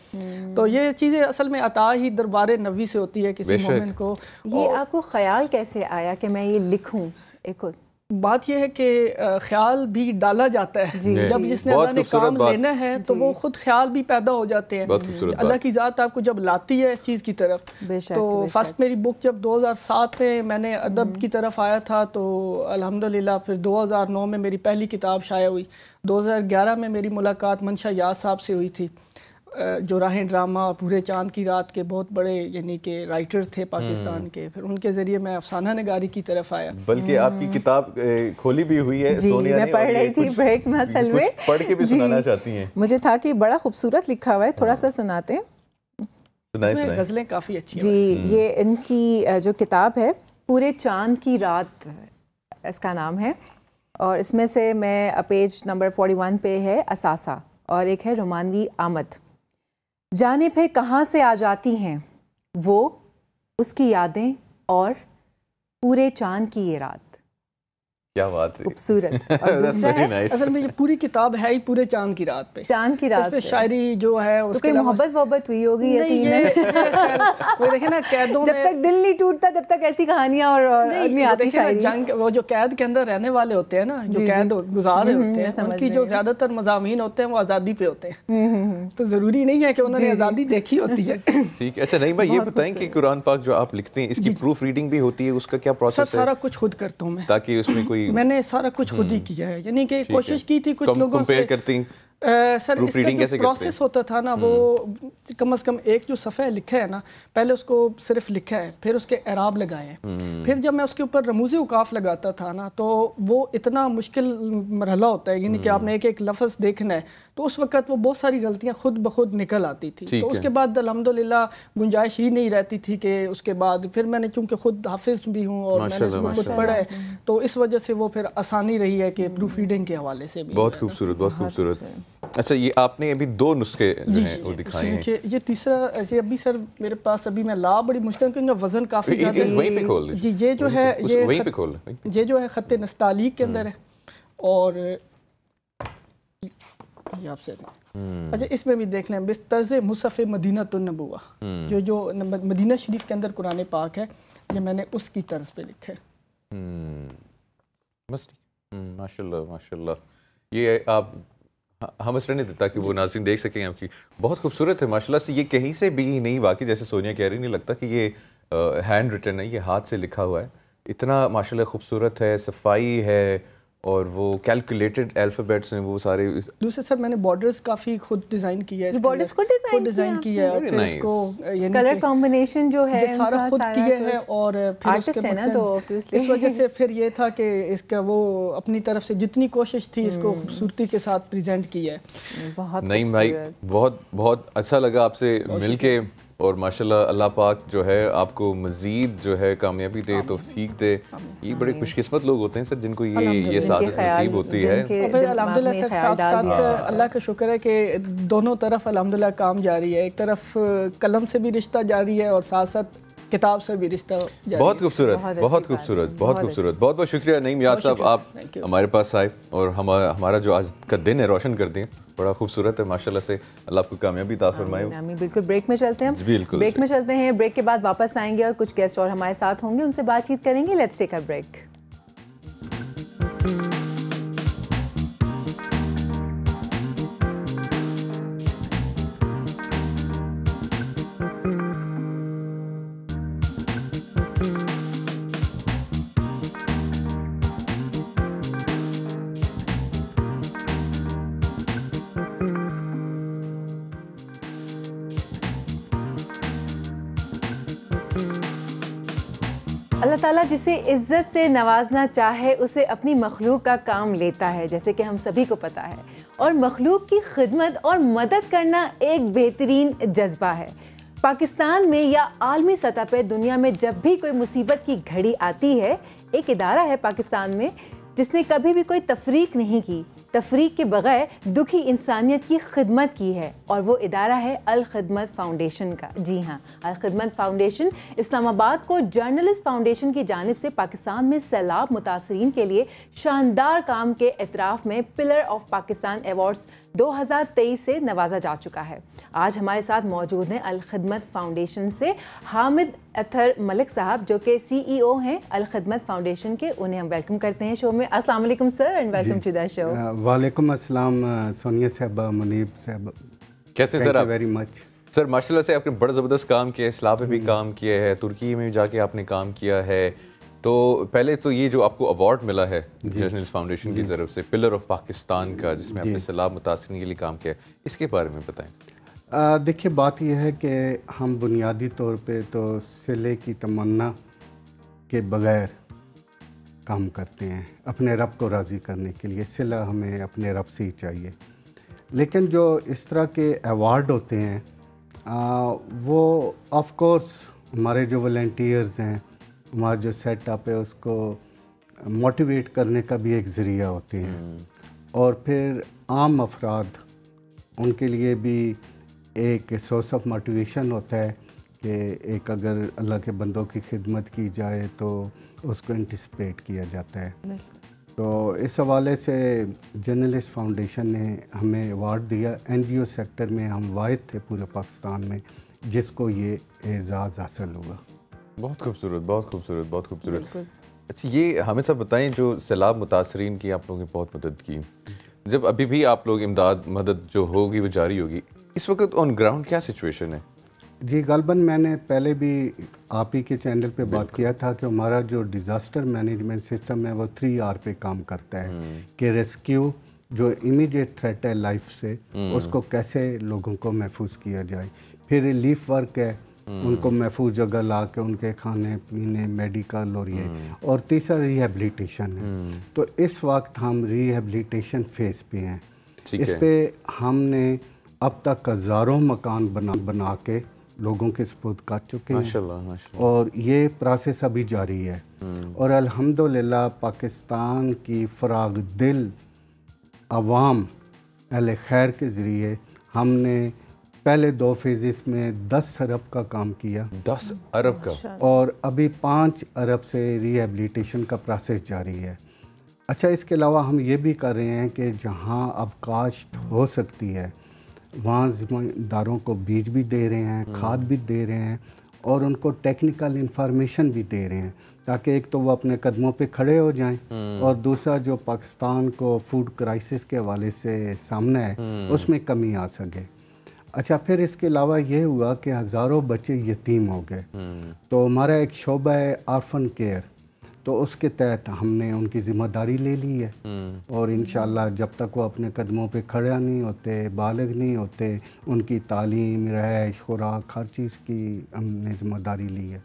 تو یہ چیزیں اصل میں عطا ہی دربار نبوی سے ہوتی ہے کسی مومن کو. یہ آپ کو خیال کیسے آیا کہ میں یہ لکھوں؟ ایک بات یہ ہے کہ خیال بھی ڈالا جاتا ہے جب جس نے اللہ نے کام لینا ہے تو وہ خود خیال بھی پیدا ہو جاتے ہیں. اللہ کی ذات آپ کو جب لاتی ہے اس چیز کی طرف. تو فرسٹ میری بک جب 2007 میں نے ادب کی طرف آیا تھا تو الحمدللہ پھر 2009 میں میری پہلی کتاب شائع ہوئی. 2011 میں میری ملاقات منشا یاز صاحب سے ہوئی تھی جو راہیں ڈرامہ پورے چاند کی رات کے بہت بڑے یعنی کہ رائٹر تھے پاکستان کے. پھر ان کے ذریعے میں افسانہ نگاری کی طرف آیا. بلکہ آپ کی کتاب کھولی بھی ہوئی ہے سونیا نے، میں پڑھ رہی تھی بریک میں اصل میں، پڑھ کے بھی سنانا چاہتی ہیں. مجھے تھا کہ بڑا خوبصورت لکھا ہوا ہے، تھوڑا سا سناتے ہیں. غزلیں کافی اچھی جی. یہ ان کی جو کتاب ہے پورے چاند کی رات اس کا نام ہے، اور اس میں سے میں پیج نمبر 41 پہ ہے اثاثہ اور ایک ہے رومانوی آمد. جانے پھر کہاں سے آ جاتی ہیں وہ اس کی یادیں اور پورے چاند کی یہ رات. کیا بات ہے، خوبصورت. اور دوسرا ہے اصل میں یہ پوری کتاب ہے ہی پورے چاند کی رات پہ. چاند کی رات اس پہ شاعری جو ہے اس کے محبت ہوئی ہوگی وہ دیکھیں نا قیدوں جب تک دل نہیں ٹوٹتا جب تک ایسی کہانیاں اور جنگ وہ جو قید کے اندر رہنے والے ہوتے ہیں نا، جو قید گزارے ہوتے ہیں، ان کی جو زیادہ تر مضامین ہوتے ہیں وہ آزادی پہ ہوتے ہیں. تو ضروری نہیں ہے کہ انہوں نے آزادی دیکھی ہوتی ہے. ٹھیک ہے. اچھا نہیں بھائی یہ بتائیں کہ قرآن پاک جو آپ لکھتے ہیں اس کی پروف ریڈنگ بھی ہوتی ہے، اس کا کیا پروسیس ہے؟ سارا کچھ خود کرتا ہوں میں، تاکہ اس میں کوئی میں نے سارا کچھ خود ہی کیا ہے. یعنی کہ کوشش کی تھی کچھ لوگوں سے سر اس کا جو پروسیس ہوتا تھا نا وہ کم از کم ایک جو صفحہ لکھا ہے نا پہلے اس کو صرف لکھا ہے، پھر اس کے اعراب لگائے ہیں، پھر جب میں اس کے اوپر رموز اوقاف لگاتا تھا نا تو وہ اتنا مشکل مرحلہ ہوتا ہے. یعنی کہ آپ نے ایک ایک لفظ دیکھنا ہے تو اس وقت وہ بہت ساری غلطیاں خود بخود نکل آتی تھی. تو اس کے بعد الحمدللہ گنجائش ہی نہیں رہتی تھی کہ اس کے بعد پھر میں نے چونکہ خود حافظ بھی ہوں اور میں نے اس کو خود پڑھا ہے تو اس وجہ سے وہ پھر آسانی رہی ہے کہ پروف ریڈنگ کے حوالے سے بھی. بہت خوبصورت، بہت خوبصورت. اچھا یہ آپ نے ابھی 2 نسخے جو ہیں وہ دکھائے ہیں. یہ تیسرا ابھی سر میرے پاس ابھی میں لا بڑی مشکل کیونکہ وزن کافی زیادہ ہے. جی یہ جو ہے یہ جو ہے خط نستعلیق کے اندر ہے اور یہ آپ سے اچھا اس میں بھی دیکھ لیں طرز مصحف مدینہ النبوہ جو مدینہ شریف کے اندر قرآن پاک ہے یہ میں نے اس کی طرز پہ لکھا ہے. ماشاءاللہ ماشاءاللہ. یہ آپ ہم اس لیے نہیں دیتا کہ وہ ناظرین دیکھ سکیں آپ کی. بہت خوبصورت ہے ماشاءاللہ سے. یہ کہیں سے بھی نہیں واقعی جیسے سونیا کہہ رہی نہیں لگتا کہ یہ ہینڈ ریٹن ہے، یہ ہاتھ سے لکھا ہوا ہے. اتنا ماشاءاللہ خوبصورت ہے، صفائی ہے اور وہ کیلکولیٹڈ الفابیٹس ہیں وہ سارے. دوسرے سر میں نے بارڈرز کافی خود ڈیزائن کی ہے. بارڈرز خود ڈیزائن کی ہے اور پھر اس کو کلر کمبینیشن جو ہے سارا خود کیا ہے اور پھر اس وجہ سے پھر یہ تھا کہ اس کا وہ اپنی طرف سے جتنی کوشش تھی اس کو خوبصورتی کے ساتھ پریزنٹ کی ہے. نہیں بھائی بہت بہت اچھا لگا آپ سے مل کے اور ماشاءاللہ اللہ پاک جو ہے آپ کو مزید جو ہے کامیابی دے، توفیق دے. یہ بڑے خوش قسمت لوگ ہوتے ہیں سر جن کو یہ سعادت نصیب ہوتی ہے. الحمدللہ سر ساتھ ساتھ اللہ کا شکر ہے کہ دونوں طرف الحمدللہ کام جاری ہے. ایک طرف قلم سے بھی رشتہ جاری ہے اور ساتھ ساتھ کتاب سے بھی رشتہ جاری ہے. بہت خوبصورت، بہت خوبصورت، بہت خوبصورت. بہت بہت شکریہ نعیم یاد صاحب آپ ہمارے پاس آئے اور ہمارا جو آج کا دن ہے روشن کر دیں. بڑا خوبصورت ہے ماشاءاللہ سے. اللہ آپ کو کامیابی عطا فرمائے. بالکل. بریک میں چلتے ہیں، بریک میں چلتے ہیں. بریک کے بعد واپس آئیں گے اور کچھ گیسٹ اور ہمارے ساتھ ہوں گے، ان سے بات چیت کریں گے. Let's take a break. اللہ تعالیٰ جسے عزت سے نوازنا چاہے اسے اپنی مخلوق کا کام لیتا ہے، جیسے کہ ہم سبھی کو پتہ ہے، اور مخلوق کی خدمت اور مدد کرنا ایک بہترین جذبہ ہے۔ پاکستان میں یا عالمی سطح پہ دنیا میں جب بھی کوئی مصیبت کی گھڑی آتی ہے، ایک ادارہ ہے پاکستان میں جس نے کبھی بھی کوئی تفریق نہیں کی، تفریق کے بغیر دکھی انسانیت کی خدمت کی ہے، اور وہ ادارہ ہے الخدمت فاؤنڈیشن کا۔ جی ہاں، الخدمت فاؤنڈیشن اسلام آباد کو جرنلسٹ فاؤنڈیشن کی جانب سے پاکستان میں سیلاب متاثرین کے لیے شاندار کام کے اعتراف میں پلر آف پاکستان ایوارڈز 2023 سے نوازا جا چکا ہے۔ آج ہمارے ساتھ موجود ہیں الخدمت فاؤنڈیشن سے حامد اطہر ملک صاحب، جو کہ CEO ہیں الخدمت فاؤنڈیشن کے۔ انہیں ہم ویلکم کرتے ہیں شو میں۔ السلام علیکم sir and welcome to the show. وعلیکم السلام سونیا صاحبہ، منیب صاحب، کیسے سر آپ؟ ویری مچ سر ماشاءاللہ سے آپ نے بڑا زبردست کام کیا ہے، اسلام میں بھی کام کیا ہے، ترکی میں جا کے آپ نے کام کیا ہے۔ تو پہلے تو یہ جو آپ کو ایوارڈ ملا ہے جرنلسٹ فاؤنڈیشن کی طرف سے پلر آف پاکستان کا، جس میں آپ نے سیلاب متاثرین کے لیے کام کیا ہے، اس کے بارے میں بتائیں۔ دیکھیے بات یہ ہے کہ ہم بنیادی طور پہ تو صلے کی تمنا کے بغیر کام کرتے ہیں، اپنے رب کو راضی کرنے کے لیے صلہ ہمیں اپنے رب سے ہی چاہیے۔ لیکن جو اس طرح کے ایوارڈ ہوتے ہیں وہ آف کورس ہمارے جو والنٹیئرز ہیں، ہمارا جو سیٹ اپ ہے، اس کو موٹیویٹ کرنے کا بھی ایک ذریعہ ہوتے ہیں، اور پھر عام افراد ان کے لیے بھی ایک سورس آف موٹیویشن ہوتا ہے کہ ایک اگر اللہ کے بندوں کی خدمت کی جائے تو اس کو انٹیسپیٹ کیا جاتا ہے۔ تو اس حوالے سے جرنلسٹ فاؤنڈیشن نے ہمیں ایوارڈ دیا۔ NGO سیکٹر میں ہم واحد تھے پورے پاکستان میں جس کو یہ اعزاز حاصل ہوا۔ بہت خوبصورت، بہت خوبصورت، بہت خوبصورت۔ اچھا یہ ہمیں سب بتائیں، جو سیلاب متاثرین کی آپ لوگوں نے بہت مدد کی، جب ابھی بھی آپ لوگ امداد مدد جو ہوگی وہ جاری ہوگی، اس وقت آن گراؤنڈ کیا سچویشن ہے؟ جی غالباً میں نے پہلے بھی آپ ہی کے چینل پہ بات کیا تھا کہ ہمارا جو ڈیزاسٹر مینجمنٹ سسٹم ہے وہ 3R پہ کام کرتا ہے کہ ریسکیو جو امیڈیٹ تھریٹ ہے لائف سے، اس کو کیسے لوگوں کو محفوظ کیا جائے، پھر ریلیف ورک ہے، ان کو محفوظ جگہ لا کے ان کے کھانے پینے میڈیکل اور یہ، اور تیسرا ریہیبلیٹیشن ہے۔ تو اس وقت ہم ریہیبلیٹیشن فیز پہ ہیں۔ اس پہ ہم نے اب تک ہزاروں مکان بنا کے لوگوں کے سپرد کر چکے ہیں، اور یہ پروسیس ابھی جاری ہے، اور الحمدللہ پاکستان کی فراغ دل عوام اہل خیر کے ذریعے ہم نے پہلے 2 فیزز میں 10 ارب کا کام کیا، 10 ارب کا، اور ابھی 5 ارب سے ریہیبلیٹیشن کا پروسیس جاری ہے۔ اچھا اس کے علاوہ ہم یہ بھی کر رہے ہیں کہ جہاں اب کاشت ہو سکتی ہے وہاں ذمہ داروں کو بیج بھی دے رہے ہیں، کھاد بھی دے رہے ہیں، اور ان کو ٹیکنیکل انفارمیشن بھی دے رہے ہیں، تاکہ ایک تو وہ اپنے قدموں پہ کھڑے ہو جائیں، اور دوسرا جو پاکستان کو فوڈ کرائسس کے حوالے سے سامنا ہے اس میں کمی آ سکے۔ اچھا پھر اس کے علاوہ یہ ہوا کہ ہزاروں بچے یتیم ہو گئے، تو ہمارا ایک شعبہ ہے آرفن کیئر، تو اس کے تحت ہم نے ان کی ذمہ داری لے لی ہے، اور انشاءاللہ جب تک وہ اپنے قدموں پہ کھڑا نہیں ہوتے، بالغ نہیں ہوتے، ان کی تعلیم، رہائش، خوراک، ہر چیز کی ہم نے ذمہ داری لی ہے۔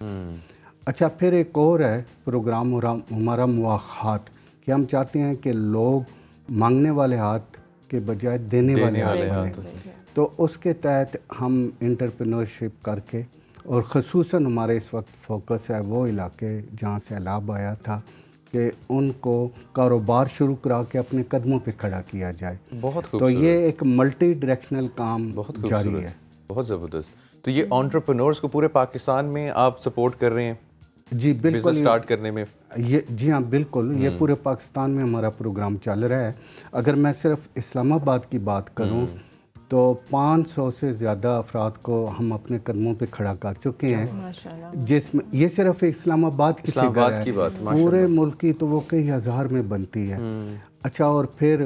اچھا پھر ایک اور ہے پروگرام ہمارا مواخات، کہ ہم چاہتے ہیں کہ لوگ مانگنے والے ہاتھ کے بجائے دینے والے ہاتھ بنیں، تو اس کے تحت ہم انٹرپرینورشپ کر کے، اور خصوصاً ہمارے اس وقت فوکس ہے وہ علاقے جہاں سیلاب آیا تھا کہ ان کو کاروبار شروع کرا کے اپنے قدموں پہ کھڑا کیا جائے۔ بہت تو یہ ایک ملٹی ڈائریکشنل کام جاری ہے۔ بہت زبردست۔ تو یہ انٹرپرینورز کو پورے پاکستان میں آپ سپورٹ کر رہے ہیں؟ جی بالکل، بزنس سٹارٹ کرنے میں؟ جی ہاں بالکل، یہ پورے پاکستان میں ہمارا پروگرام چل رہا ہے۔ اگر میں صرف اسلام آباد کی بات کروں تو 500 سے زیادہ افراد کو ہم اپنے قدموں پہ کھڑا کر چکے ہیں، جس میں یہ صرف اسلام آباد کی فگر ہے، پورے ملک کی تو وہ کئی ہزار میں بنتی ہے۔ اچھا اور پھر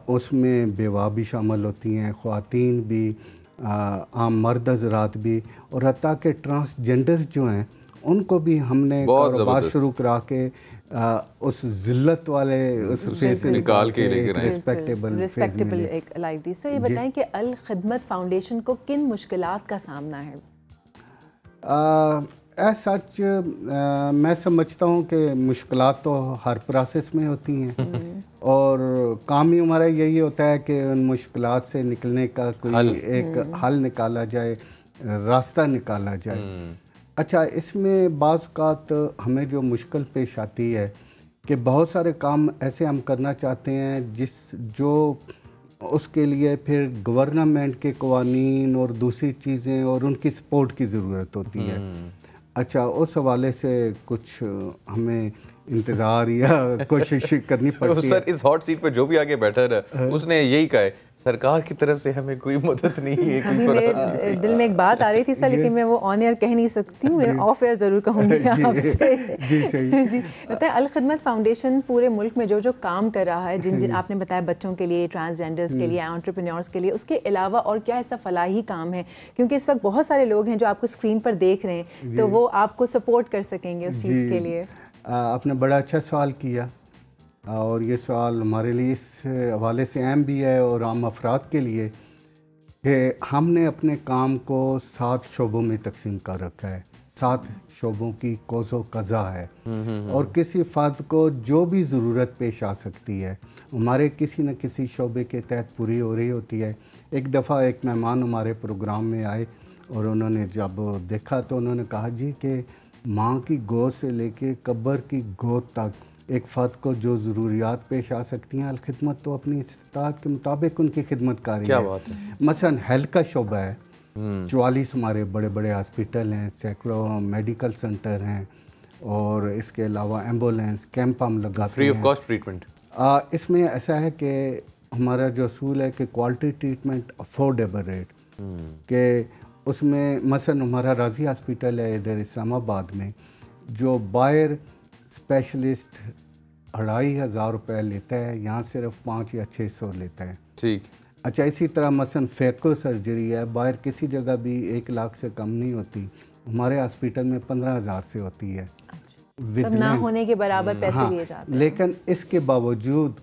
اس میں بیوہ بھی شامل ہوتی ہیں، خواتین بھی، عام مرد حضرات بھی، اور حتیٰ کہ ٹرانسجینڈرز جو ہیں ان کو بھی ہم نے کاروبار شروع کرا کے اس ذلت والے اس فیس سے نکال کے ریسپیکٹیبل ایک لائف دی۔ سر یہ بتائیں کہ الخدمت فاؤنڈیشن کو کن مشکلات کا سامنا ہے؟ ایز سچ میں سمجھتا ہوں کہ مشکلات تو ہر پروسیس میں ہوتی ہیں اور کام ہی ہمارا یہی ہوتا ہے کہ ان مشکلات سے نکلنے کا کوئی ایک حل نکالا جائے، راستہ نکالا جائے۔ اچھا، اس میں بعض اوقات ہمیں جو مشکل پیش آتی ہے کہ بہت سارے کام ایسے ہم کرنا چاہتے ہیں جو اس کے لیے پھر گورنمنٹ کے قوانین اور دوسری چیزیں اور ان کی سپورٹ کی ضرورت ہوتی ہے۔ اچھا، اس حوالے سے کچھ ہمیں انتظار یا کوشش کرنی پڑتی ہے۔ سر اس ہاٹ سیٹ پہ جو بھی آگے بیٹھا ہے اس نے یہی کہا ہے سرکار کی طرف سے ہمیں کوئی مدد نہیں ہے۔ ابھی میرے دل میں ایک بات آ رہی تھی سر، لیکن میں وہ آن ایئر کہہ نہیں سکتی ہوں، میں آف ایئر ضرور کہوں گی آپ سے۔ جی صحیح جی بتائیں، الخدمت فاؤنڈیشن پورے ملک میں جو کام کر رہا ہے، جن آپ نے بتایا بچوں کے لیے، ٹرانسجینڈرز کے لیے، انٹرپرینورز کے لیے، اس کے علاوہ اور کیا ایسا فلاحی کام ہے؟ کیونکہ اس وقت بہت سارے لوگ ہیں جو آپ کو اسکرین پر دیکھ رہے ہیں، تو وہ آپ کو سپورٹ کر سکیں گے اس چیز کے لیے۔ آپ نے بڑا اچھا سوال کیا اور یہ سوال ہمارے لیے اس حوالے سے اہم بھی ہے اور عام افراد کے لیے کہ ہم نے اپنے کام کو 7 شعبوں میں تقسیم کر رکھا ہے۔ 7 شعبوں کی کوز و قضا ہے اور کسی فرد کو جو بھی ضرورت پیش آ سکتی ہے ہمارے کسی نہ کسی شعبے کے تحت پوری ہو رہی ہوتی ہے۔ ایک دفعہ ایک مہمان ہمارے پروگرام میں آئے اور انہوں نے جب دیکھا تو انہوں نے کہا جی کہ ماں کی گود سے لے کے قبر کی گود تک ایک فرد کو جو ضروریات پیش آ سکتی ہیں، الخدمت تو اپنی استطاعت کے مطابق ان کی خدمت کاری ہے۔ کیا بات ہے۔ مثلا ہیلتھ کا شعبہ ہے، 44 ہمارے بڑے بڑے ہاسپٹل ہیں، سینکڑوں میڈیکل سینٹر ہیں اور اس کے علاوہ ایمبولینس کیمپ ہم لگاتے ہیں، فری آف کاسٹ ٹریٹمنٹ۔ اس میں ایسا ہے کہ ہمارا جو اصول ہے کہ کوالٹی ٹریٹمنٹ افورڈیبل ریٹ، کہ اس میں مثلا ہمارا راضی ہاسپٹل ہے ادھر اسلام آباد میں، جو باہر اسپیشلسٹ 2500 روپے لیتا ہے، یہاں صرف 500 یا 600 لیتا ہے۔ ٹھیک۔ اچھا، اسی طرح مثلا فیکو سرجری ہے، باہر کسی جگہ بھی 1 لاکھ سے کم نہیں ہوتی، ہمارے ہاسپٹل میں 15,000 سے ہوتی ہے، تب نہ ہونے کے برابر پیسے لیے جاتے ہیں۔ لیکن اس کے باوجود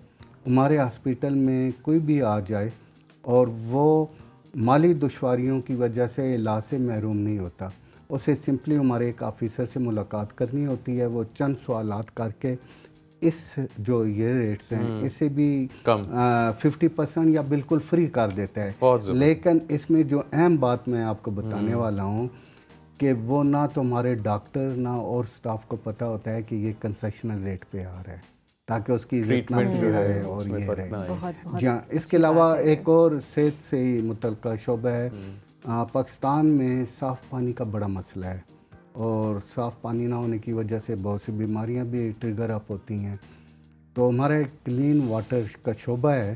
ہمارے ہاسپٹل میں کوئی بھی آ جائے اور وہ مالی دشواریوں کی وجہ سے علاج سے محروم نہیں ہوتا، اسے سمپلی ہمارے ایک آفیسر سے ملاقات کرنی ہوتی ہے، وہ چند سوالات کر کے اس جو یہ ریٹس ہیں اسے بھی 50% یا بالکل فری کر دیتا ہے۔ لیکن اس میں جو اہم بات میں آپ کو بتانے والا ہوں کہ وہ نہ تو ہمارے ڈاکٹر نہ اور سٹاف کو پتہ ہوتا ہے کہ یہ کنسیشنل ریٹ پہ آ رہا ہے تاکہ اس کی عزت نفس رہے اور یہ رہے۔ جی ہاں، اس کے علاوہ ایک اور صحت سے متعلقہ شعبہ ہے۔ پاکستان میں صاف پانی کا بڑا مسئلہ ہے اور صاف پانی نہ ہونے کی وجہ سے بہت سی بیماریاں بھی ٹریگر اپ ہوتی ہیں، تو ہمارا ایک کلین واٹر کا شعبہ ہے۔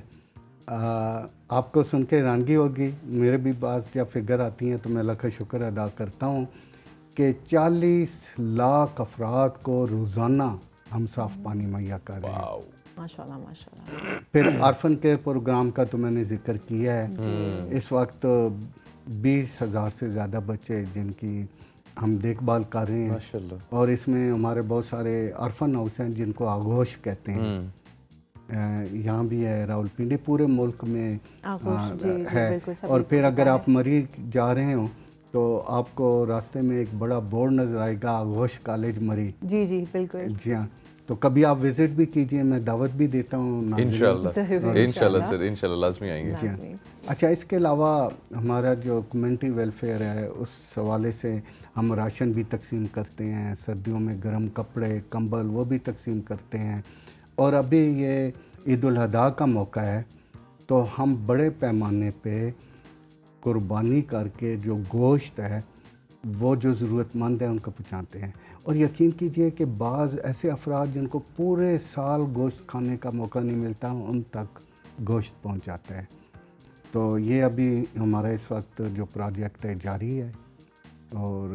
آپ کو سن کے حیرانگی ہوگی، میرے بھی بعض جب فگر آتی ہیں تو میں اللہ کا شکر ادا کرتا ہوں کہ 40 لاکھ افراد کو روزانہ ہم صاف پانی مہیا کر رہے ہیں۔ ماشاءاللہ ماشاءاللہ۔ پھر آرفن کیئر پروگرام کا تو میں نے ذکر کیا ہے، اس وقت 20,000 سے زیادہ بچے جن کی ہم دیکھ بھال کر رہے ہیں، اور اس میں ہمارے بہت سارے آرفن ہاؤس ہیں جن کو آغوش کہتے ہیں، یہاں بھی ہے، راول پنڈی، پورے ملک میں ہے۔ اور پھر اگر آپ مری جا رہے ہوں تو آپ کو راستے میں ایک بڑا بورڈ نظر آئے گا، آغوش کالج مری۔ جی جی بالکل، جی ہاں، تو کبھی آپ وزٹ بھی کیجئے، میں دعوت بھی دیتا ہوں۔ انشاءاللہ انشاءاللہ سر، انشاءاللہ لازمی آئیں گے۔ جی ہاں۔ اچھا، اس کے علاوہ ہمارا جو کمیونٹی ویلفیئر ہے اس حوالے سے ہم راشن بھی تقسیم کرتے ہیں، سردیوں میں گرم کپڑے کمبل وہ بھی تقسیم کرتے ہیں، اور ابھی یہ عید الاضحیٰ کا موقع ہے تو ہم بڑے پیمانے پہ قربانی کر کے جو گوشت ہے وہ جو ضرورت مند ہے ان کو پہنچاتے ہیں، اور یقین کیجئے کہ بعض ایسے افراد جن کو پورے سال گوشت کھانے کا موقع نہیں ملتا ان تک گوشت پہنچ جاتا ہے۔ تو یہ ابھی ہمارا اس وقت جو پروجیکٹ ہے جاری ہے، اور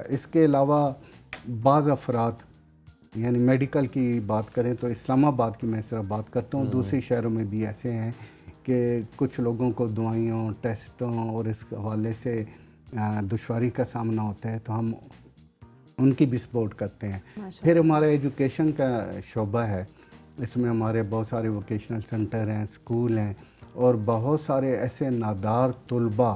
اس کے علاوہ بعض افراد یعنی میڈیکل کی بات کریں تو اسلام آباد کی میں صرف بات کرتا ہوں، دوسری شہروں میں بھی ایسے ہیں کہ کچھ لوگوں کو دوائیوں ٹیسٹوں اور اس حوالے سے دشواری کا سامنا ہوتا ہے تو ہم ان کی بھی سپورٹ کرتے ہیں۔ پھر ہمارا ایجوکیشن کا شعبہ ہے، اس میں ہمارے بہت سارے ووکیشنل سینٹر ہیں، اسکول ہیں، اور بہت سارے ایسے نادار طلباء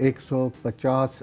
150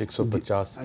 150?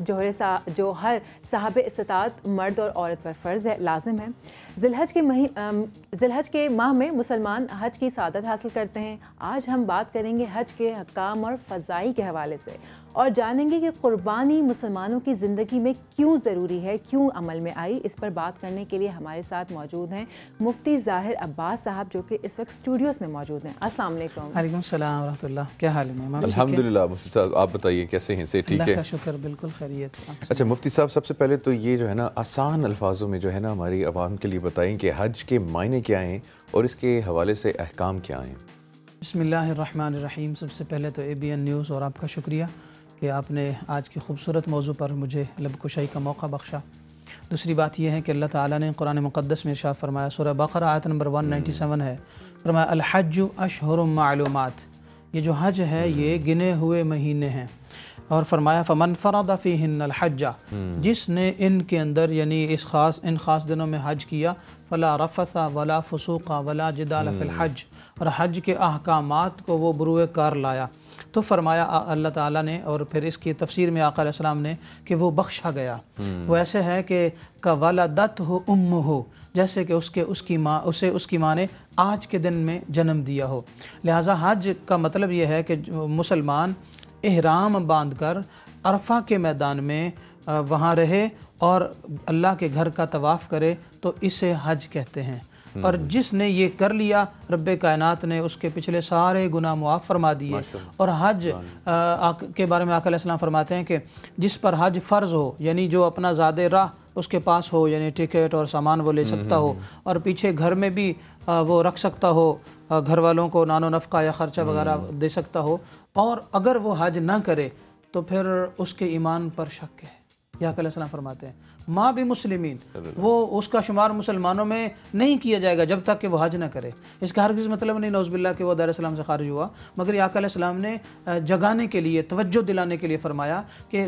جو ہر صاحب استطاعت مرد اور عورت پر فرض ہے، لازم ہے۔ ذوالحج کے ماہ میں مسلمان حج کی سعادت حاصل کرتے ہیں۔ آج ہم بات کریں گے حج کے احکام اور فضائل کے حوالے سے، اور جانیں گے کہ قربانی مسلمانوں کی زندگی میں کیوں ضروری ہے، کیوں عمل میں آئی۔ اس پر بات کرنے کے لیے ہمارے ساتھ موجود ہیں مفتی ظاہر عباس صاحب، جو کہ اس وقت اسٹوڈیوز میں موجود ہیں۔ السلام علیکم۔ وعلیکم السلام ورحمۃ اللہ، کیا حال ہے؟ الحمدللہ مفتی صاحب، آپ بتائیے کیسے ہیں؟ سے ٹھیک ہے؟ اللہ کا شکر، بالکل خیریت۔ اچھا مفتی صاحب، سب سے پہلے تو یہ جو ہے نا آسان الفاظوں میں جو ہے نا ہماری عوام کے لیے بتائیں کہ حج کے معنی کیا ہیں اور اس کے حوالے سے احکام کیا ہیں؟ بسم اللہ الرحمن الرحیم۔ سب سے پہلے تو ABN نیوز اور آپ کا شکریہ کہ آپ نے آج کے خوبصورت موضوع پر مجھے لب کشائی کا موقع بخشا۔ دوسری بات یہ ہے کہ اللہ تعالیٰ نے قرآن مقدس میں ارشاد فرمایا، سورہ بقرہ آیت نمبر 197 ہے، فرمایا الحج اشہر معلومات، یہ جو حج ہے یہ گنے ہوئے مہینے ہیں، اور فرمایا فمن فرض فیہن الحج، جس نے ان کے اندر یعنی ان خاص دنوں میں حج کیا، فلا رفث ولا فسوق ولا جدال فی الحج، اور حج کے احکامات کو وہ بروئے کار لایا۔ تو فرمایا اللہ تعالیٰ نے، اور پھر اس کی تفسیر میں آقا علیہ السلام نے، کہ وہ بخشا گیا۔ وہ ایسے ہے کہ کولدتہ امہ، جیسے کہ اسے اس کی ماں نے آج کے دن میں جنم دیا ہو۔ لہٰذا حج کا مطلب یہ ہے کہ مسلمان احرام باندھ کر عرفہ کے میدان میں وہاں رہے اور اللہ کے گھر کا طواف کرے، تو اسے حج کہتے ہیں۔ اور جس نے یہ کر لیا، رب کائنات نے اس کے پچھلے سارے گناہ معاف فرما دیے۔ اور حج کے بارے میں آقا علیہ السلام فرماتے ہیں کہ جس پر حج فرض ہو، یعنی جو اپنا زاد راہ اس کے پاس ہو، یعنی ٹکٹ اور سامان وہ لے سکتا ہو، اور پیچھے گھر میں بھی وہ رکھ سکتا ہو، گھر والوں کو نان و نفقہ یا خرچہ وغیرہ دے سکتا ہو، اور اگر وہ حج نہ کرے تو پھر اس کے ایمان پر شک ہے۔ یہ آقا علیہ السلام فرماتے ہیں ماں بھی مسلمین، وہ اس کا شمار مسلمانوں میں نہیں کیا جائے گا جب تک کہ وہ حج نہ کرے۔ اس کا ہرگز مطلب نہیں نعوذ باللہ کہ وہ دار اسلام سے خارج ہوا، مگر یہ آقا علیہ السلام نے جگانے کے لیے، توجہ دلانے کے لیے فرمایا کہ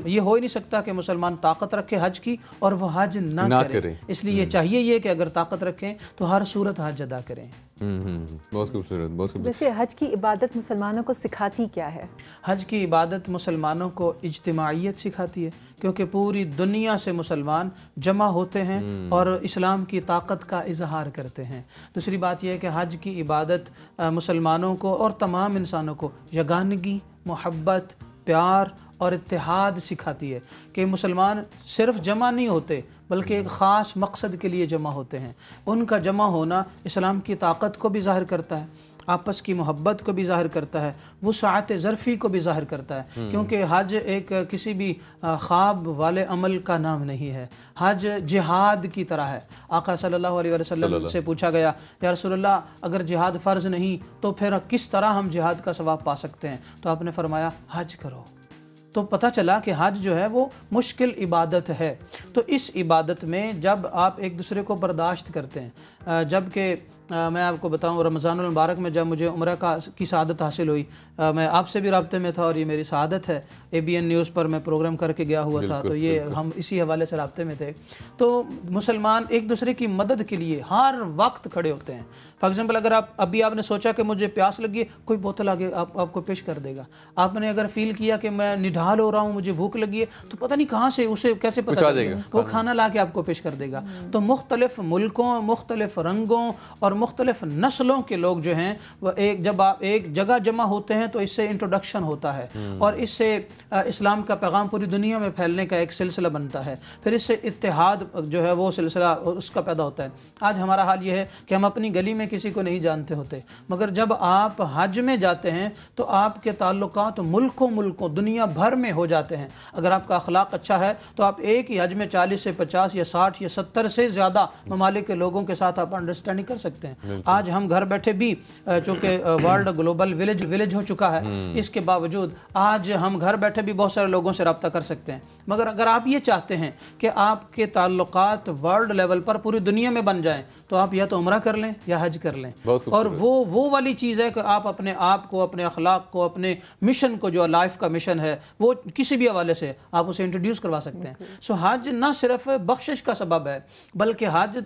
یہ ہو ہی نہیں سکتا کہ مسلمان طاقت رکھے حج کی اور وہ حج نہ کرے۔ اس لیے چاہیے یہ کہ اگر طاقت رکھیں تو ہر صورت حج ادا کریں۔ بہت خوبصورت، بہت خوبصورت۔ ویسے حج کی عبادت مسلمانوں کو سکھاتی کیا ہے؟ حج کی عبادت مسلمانوں کو اجتماعیت سکھاتی ہے، کیونکہ پوری دنیا سے مسلمان جمع ہوتے ہیں اور اسلام کی طاقت کا اظہار کرتے ہیں۔ دوسری بات یہ ہے کہ حج کی عبادت مسلمانوں کو اور تمام انسانوں کو یگانگی، محبت، پیار اور اتحاد سکھاتی ہے، کہ مسلمان صرف جمع نہیں ہوتے بلکہ ایک خاص مقصد کے لیے جمع ہوتے ہیں۔ ان کا جمع ہونا اسلام کی طاقت کو بھی ظاہر کرتا ہے، آپس کی محبت کو بھی ظاہر کرتا ہے، وسعت ظرفی کو بھی ظاہر کرتا ہے، کیونکہ حج ایک کسی بھی خواب والے عمل کا نام نہیں ہے، حج جہاد کی طرح ہے۔ آقا صلی اللہ علیہ وسلم سے پوچھا گیا، یا رسول اللہ اگر جہاد فرض نہیں تو پھر کس طرح ہم جہاد کا ثواب پا سکتے ہیں؟ تو آپ نے فرمایا حج کرو۔ تو پتہ چلا کہ حج جو ہے وہ مشکل عبادت ہے۔ تو اس عبادت میں جب آپ ایک دوسرے کو برداشت کرتے ہیں، جب کہ میں آپ کو بتاؤں رمضان المبارک میں جب مجھے عمرہ کی سعادت حاصل ہوئی، میں آپ سے بھی رابطے میں تھا اور یہ میری سعادت ہے، ABN نیوز پر میں پروگرام کر کے گیا ہوا تھا، تو یہ ہم اسی حوالے سے رابطے میں تھے۔ تو مسلمان ایک دوسرے کی مدد کے لیے ہر وقت کھڑے ہوتے ہیں۔ فار ایگزامپل اگر آپ نے سوچا کہ مجھے پیاس لگی ہے، کوئی بوتل آگے آپ کو پیش کر دے گا۔ آپ نے اگر فیل کیا کہ میں نڈھال ہو رہا ہوں، مجھے بھوک لگی ہے، تو پتہ نہیں کہاں سے اسے کیسے پتہ چلے گا، وہ کھانا لا کے آپ کو پیش کر دے گا۔ تو مختلف ملکوں، مختلف رنگوں اور مختلف نسلوں کے لوگ جو ہیں وہ جب آپ ایک جگہ جمع ہوتے ہیں تو اس سے انٹروڈکشن ہوتا ہے، اور اس سے اسلام کا پیغام پوری دنیا میں پھیلنے کا ایک سلسلہ بنتا ہے، پھر اس سے اتحاد جو ہے وہ سلسلہ اس کا پیدا ہوتا ہے۔ آج ہمارا حال یہ ہے کہ ہم اپنی گلی میں کسی کو نہیں جانتے ہوتے، مگر جب آپ حج میں جاتے ہیں تو آپ کے تعلقات ملکوں دنیا بھر میں ہو جاتے ہیں۔ اگر آپ کا اخلاق اچھا ہے تو آپ ایک ہی حج میں 40 سے 50 یا 60 یا 70 سے زیادہ ممالک کے لوگوں کے ساتھ آپ انڈرسٹینڈنگ کر سکتے ہیں۔ آج ہم گھر بیٹھے بھی، چونکہ ورلڈ گلوبل ولیج ہو چکا ہے، اس کے باوجود آج ہم گھر بیٹھے بھی بہت سارے لوگوں سے رابطہ کر سکتے ہیں۔ مگر اگر آپ یہ چاہتے ہیں کہ آپ کے تعلقات ورلڈ لیول پر پوری دنیا میں بن جائیں تو آپ یا تو عمرہ کر لیں یا حج کر لیں، اور وہ والی چیز ہے کہ آپ اپنے آپ کو، اپنے اخلاق کو، اپنے مشن کو، جو لائف کا مشن ہے، وہ کسی بھی حوالے سے آپ اسے انٹروڈیوس کروا سکتے ہیں۔ سو حج نہ صرف بخشش کا سبب ہے بلکہ حج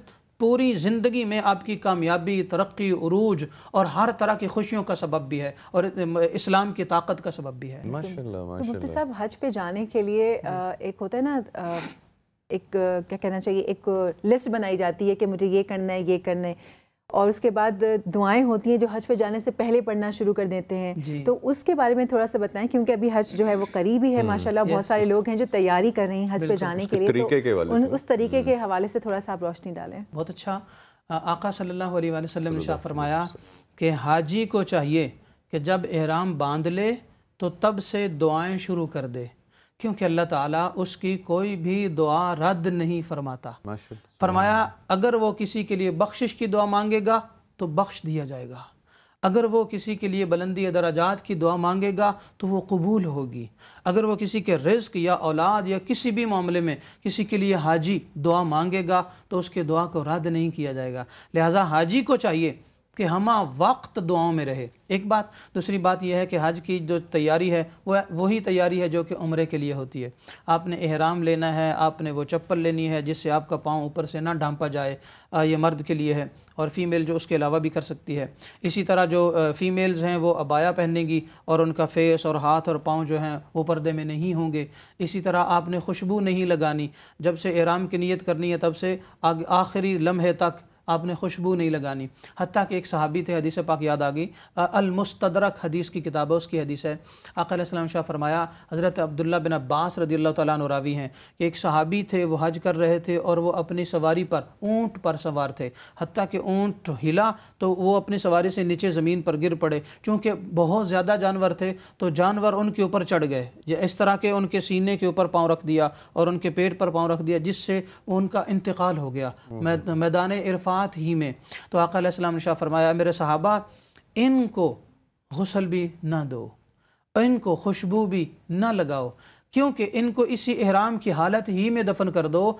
پوری زندگی میں آپ کی کامیابی، ترقی، عروج اور ہر طرح کی خوشیوں کا سبب بھی ہے اور اسلام کی طاقت کا سبب بھی ہے۔ ماشاءاللہ مفتی صاحب، حج پہ جانے کے لیے ایک ہوتا ہے نا، ایک کیا کہنا چاہیے، ایک لسٹ بنائی جاتی ہے کہ مجھے یہ کرنا ہے، یہ کرنا ہے، اور اس کے بعد دعائیں ہوتی ہیں جو حج پہ جانے سے پہلے پڑھنا شروع کر دیتے ہیں۔ تو اس کے بارے میں تھوڑا سا بتائیں، کیونکہ ابھی حج جو ہے وہ قریب ہی ہے، ماشاءاللہ بہت سارے لوگ ہیں جو تیاری کر رہے ہیں حج پہ جانے کے لیے، تو اس طریقے کے حوالے سے تھوڑا سا آپ روشنی ڈالیں۔ بہت اچھا۔ آقا صلی اللہ علیہ وسلم نے ارشاد فرمایا کہ حاجی کو چاہیے کہ جب احرام باندھ لے تو تب سے دعائیں شروع کر دے، کیونکہ اللہ تعالیٰ اس کی کوئی بھی دعا رد نہیں فرماتا۔ فرمایا اگر وہ کسی کے لیے بخشش کی دعا مانگے گا تو بخش دیا جائے گا، اگر وہ کسی کے لیے بلندی درجات کی دعا مانگے گا تو وہ قبول ہوگی، اگر وہ کسی کے رزق یا اولاد یا کسی بھی معاملے میں کسی کے لیے حاجی دعا مانگے گا تو اس کے دعا کو رد نہیں کیا جائے گا۔ لہٰذا حاجی کو چاہیے کہ ہمہ وقت دعاؤں میں رہے، ایک بات۔ دوسری بات یہ ہے کہ حج کی جو تیاری ہے وہ وہی تیاری ہے جو کہ عمرے کے لیے ہوتی ہے۔ آپ نے احرام لینا ہے، آپ نے وہ چپل لینی ہے جس سے آپ کا پاؤں اوپر سے نہ ڈھانپا جائے، یہ مرد کے لیے ہے، اور فیمیل جو اس کے علاوہ بھی کر سکتی ہے۔ اسی طرح جو فیمیلز ہیں وہ عبایا پہنیں گی اور ان کا فیس اور ہاتھ اور پاؤں جو ہیں وہ پردے میں نہیں ہوں گے۔ اسی طرح آپ نے خوشبو نہیں لگانی، جب سے احرام کی نیت کرنی ہے تب سے آخری لمحے تک آپ نے خوشبو نہیں لگانی۔ حتیٰ کہ ایک صحابی تھے، حدیث پاک یاد آ گئی، المستدرک حدیث کی کتاب ہے، اس کی حدیث ہے، آقا علیہ السلام شاہ فرمایا، حضرت عبداللہ بن عباس رضی اللہ تعالیٰ عنہ راوی ہیں کہ ایک صحابی تھے، وہ حج کر رہے تھے اور وہ اپنی سواری پر اونٹ پر سوار تھے، حتیٰ کہ اونٹ ہلا تو وہ اپنی سواری سے نیچے زمین پر گر پڑے، چونکہ بہت زیادہ جانور تھے تو جانور ان کے اوپر چڑھ گئے، اس طرح کہ ان کے سینے کے اوپر پاؤں رکھ دیا اور ان کے پیٹ پر پاؤں رکھ دیا، جس سے ان کا انتقال ہو گیا میدان عرفات ہی میں۔ تو آقا علیہ السلام نے شاہ فرمایا، میرے صحابہ ان کو غسل بھی نہ دو، ان کو خوشبو بھی نہ لگاؤ، کیونکہ ان کو اسی احرام کی حالت ہی میں دفن کر دو،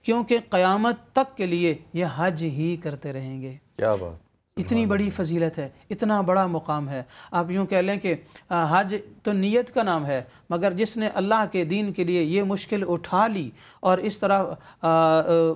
کیونکہ قیامت تک کے لیے یہ حج ہی کرتے رہیں گے۔ کیا بات! اتنی بڑی فضیلت ہے، اتنا بڑا مقام ہے۔ آپ یوں کہہ لیں کہ حج تو نیت کا نام ہے، مگر جس نے اللہ کے دین کے لیے یہ مشکل اٹھا لی اور اس طرح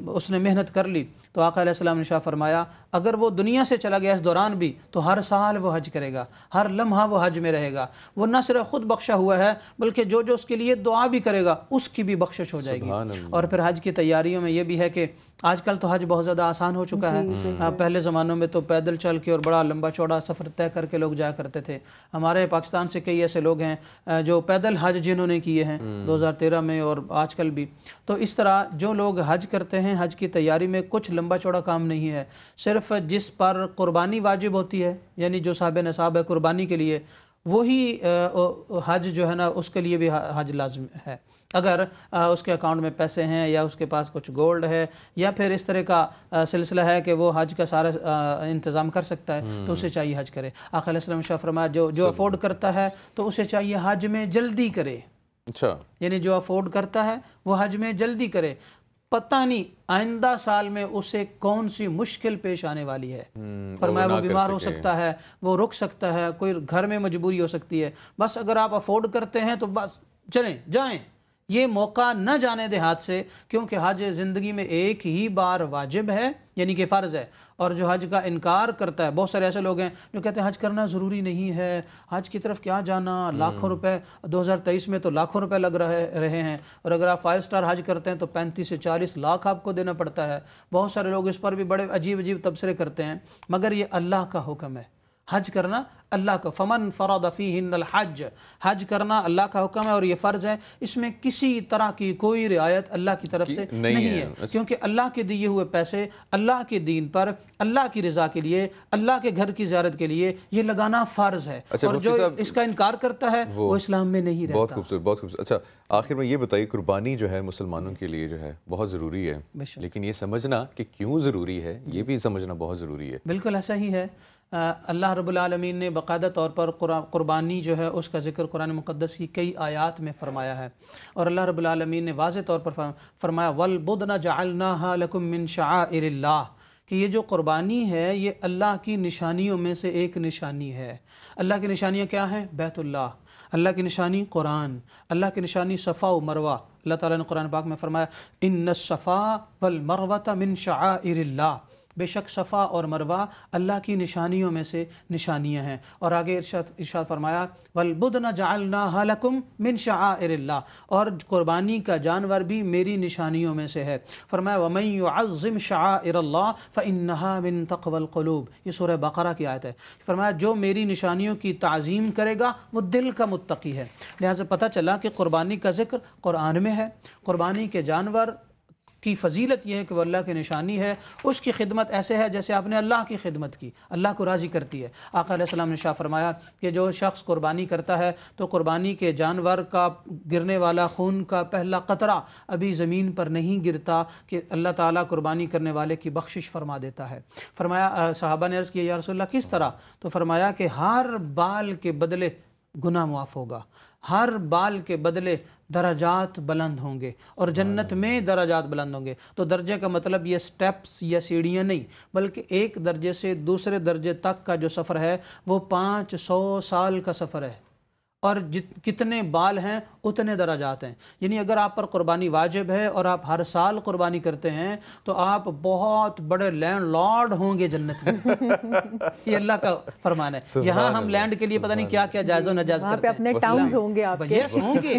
اس نے محنت کر لی، تو آقا علیہ السلام نے شاہ فرمایا اگر وہ دنیا سے چلا گیا اس دوران بھی تو ہر سال وہ حج کرے گا، ہر لمحہ وہ حج میں رہے گا، وہ نہ صرف خود بخشا ہوا ہے بلکہ جو جو اس کے لیے دعا بھی کرے گا اس کی بھی بخشش ہو جائے گی۔ اور پھر حج کی تیاریوں میں یہ بھی ہے کہ آج کل تو حج بہت زیادہ آسان ہو چکا ہے، پہلے زمانوں میں تو پیدل چل کے اور بڑا لمبا چوڑا سفر طے کر کے لوگ جایا کرتے تھے۔ ہمارے پاکستان سے کئی ایسے لوگ ہیں جو پیدل حج جنہوں نے کیے ہیں 2013 میں اور آج کل بھی۔ تو اس طرح جو لوگ حج کرتے ہیں، حج کی تیاری میں کچھ لمبا چوڑا کام نہیں ہے، صرف جس پر قربانی واجب ہوتی ہے، یعنی جو صاحب نصاب ہے قربانی کے لیے، وہی حج جو ہے نا اس کے لیے بھی حج لازم ہے۔ اگر اس کے اکاؤنٹ میں پیسے ہیں یا اس کے پاس کچھ گولڈ ہے یا پھر اس طرح کا سلسلہ ہے کہ وہ حج کا سارا انتظام کر سکتا ہے تو اسے چاہیے حج کرے۔ آقا علیہ السلام شاہ فرمایا جو افورڈ کرتا ہے تو اسے چاہیے حج میں جلدی کرے۔ اچھا، یعنی جو افورڈ کرتا ہے وہ حج میں جلدی کرے، پتہ نہیں آئندہ سال میں اسے کون سی مشکل پیش آنے والی ہے، فرمایا وہ بیمار ہو سکتا ہے، وہ رک سکتا ہے، کوئی گھر میں مجبوری ہو سکتی ہے، بس اگر آپ افورڈ کرتے ہیں تو بس چلیں جائیں، یہ موقع نہ جانے دے ہاتھ سے، کیونکہ حج زندگی میں ایک ہی بار واجب ہے، یعنی کہ فرض ہے، اور جو حج کا انکار کرتا ہے، بہت سارے ایسے لوگ ہیں جو کہتے ہیں حج کرنا ضروری نہیں ہے، حج کی طرف کیا جانا، لاکھوں روپے 2023 میں تو لاکھوں روپے لگ رہے ہیں، اور اگر آپ 5 سٹار حج کرتے ہیں تو 35 سے 40 لاکھ آپ کو دینا پڑتا ہے۔ بہت سارے لوگ اس پر بھی بڑے عجیب عجیب تبصرے کرتے ہیں، مگر یہ اللہ کا حکم ہے، حج کرنا اللہ کا، فمن فرض فیہن الحج، حج کرنا اللہ کا حکم ہے اور یہ فرض ہے، اس میں کسی طرح کی کوئی رعایت اللہ کی طرف سے نہیں ہے، کیونکہ اللہ کے دیے ہوئے پیسے اللہ کے دین پر، اللہ کی رضا کے لیے، اللہ کے گھر کی زیارت کے لیے یہ لگانا فرض ہے، اور جو اس کا انکار کرتا ہے وہ اسلام میں نہیں رہتا۔ بہت خوبصورت، بہت خوبصورت۔ اچھا، آخر میں یہ بتائیے، قربانی جو ہے مسلمانوں کے لیے جو ہے بہت ضروری ہے، لیکن یہ سمجھنا کہ کیوں ضروری ہے یہ بھی سمجھنا بہت ضروری ہے۔ بالکل ایسا ہی ہے۔ اللہ رب العالمین نے باقاعدہ طور پر قربانی جو ہے اس کا ذکر قرآن مقدس کی کئی آیات میں فرمایا ہے، اور اللہ رب العالمین نے واضح طور پر فرمایا وَالْبُدْنَ جَعَلْنَاهَا لَكُم مِّن شَعَائِرِ اللَّهِ، کہ یہ جو قربانی ہے یہ اللہ کی نشانیوں میں سے ایک نشانی ہے۔ اللہ کی نشانیاں کیا ہیں؟ بیت اللہ، اللہ کی نشانی قرآن، اللہ کی نشانی صفا و مروہ۔ اللہ تعالیٰ نے قرآن پاک میں فرمایا ان الصفا والمروۃ من شعائر اللہ، بے شک صفا اور مروہ اللہ کی نشانیوں میں سے نشانیاں ہیں۔ اور آگے ارشاد فرمایا والبدن جعلناها لکم من شعائر اللہ، اور قربانی کا جانور بھی میری نشانیوں میں سے ہے۔ فرمایا ومن يعظم شعائر اللہ فإنها من تقوى القلوب، یہ سورہ بقرہ کی آیت ہے۔ فرمایا جو میری نشانیوں کی تعظیم کرے گا وہ دل کا متقی ہے۔ لہٰذا پتہ چلا کہ قربانی کا ذکر قرآن میں ہے۔ قربانی کے جانور کی فضیلت یہ ہے کہ وہ اللہ کی نشانی ہے، اس کی خدمت ایسے ہے جیسے آپ نے اللہ کی خدمت کی، اللہ کو راضی کرتی ہے۔ آقا علیہ السلام نے شاہ فرمایا کہ جو شخص قربانی کرتا ہے تو قربانی کے جانور کا گرنے والا خون کا پہلا قطرہ ابھی زمین پر نہیں گرتا کہ اللہ تعالیٰ قربانی کرنے والے کی بخشش فرما دیتا ہے۔ فرمایا صحابہ نے عرض کیا یا رسول اللہ کس طرح؟ تو فرمایا کہ ہر بال کے بدلے گناہ معاف ہوگا، ہر بال کے بدلے درجات بلند ہوں گے، اور جنت میں درجات بلند ہوں گے۔ تو درجے کا مطلب یہ سٹیپس یا سیڑھیاں نہیں، بلکہ ایک درجے سے دوسرے درجے تک کا جو سفر ہے وہ 500 سال کا سفر ہے، اور کتنے بال ہیں اتنے درجات ہیں۔ یعنی اگر آپ پر قربانی واجب ہے اور آپ ہر سال قربانی کرتے ہیں تو آپ بہت بڑے لینڈ لارڈ ہوں گے جنت میں۔ یہ اللہ کا فرمان ہے۔ یہاں ہم لینڈ کے لیے پتہ نہیں کیا کیا جائز و ناجائز کرتے ہیں، اپنے ٹاؤنز ہوں گے آپ کے۔ یس ہوں گے،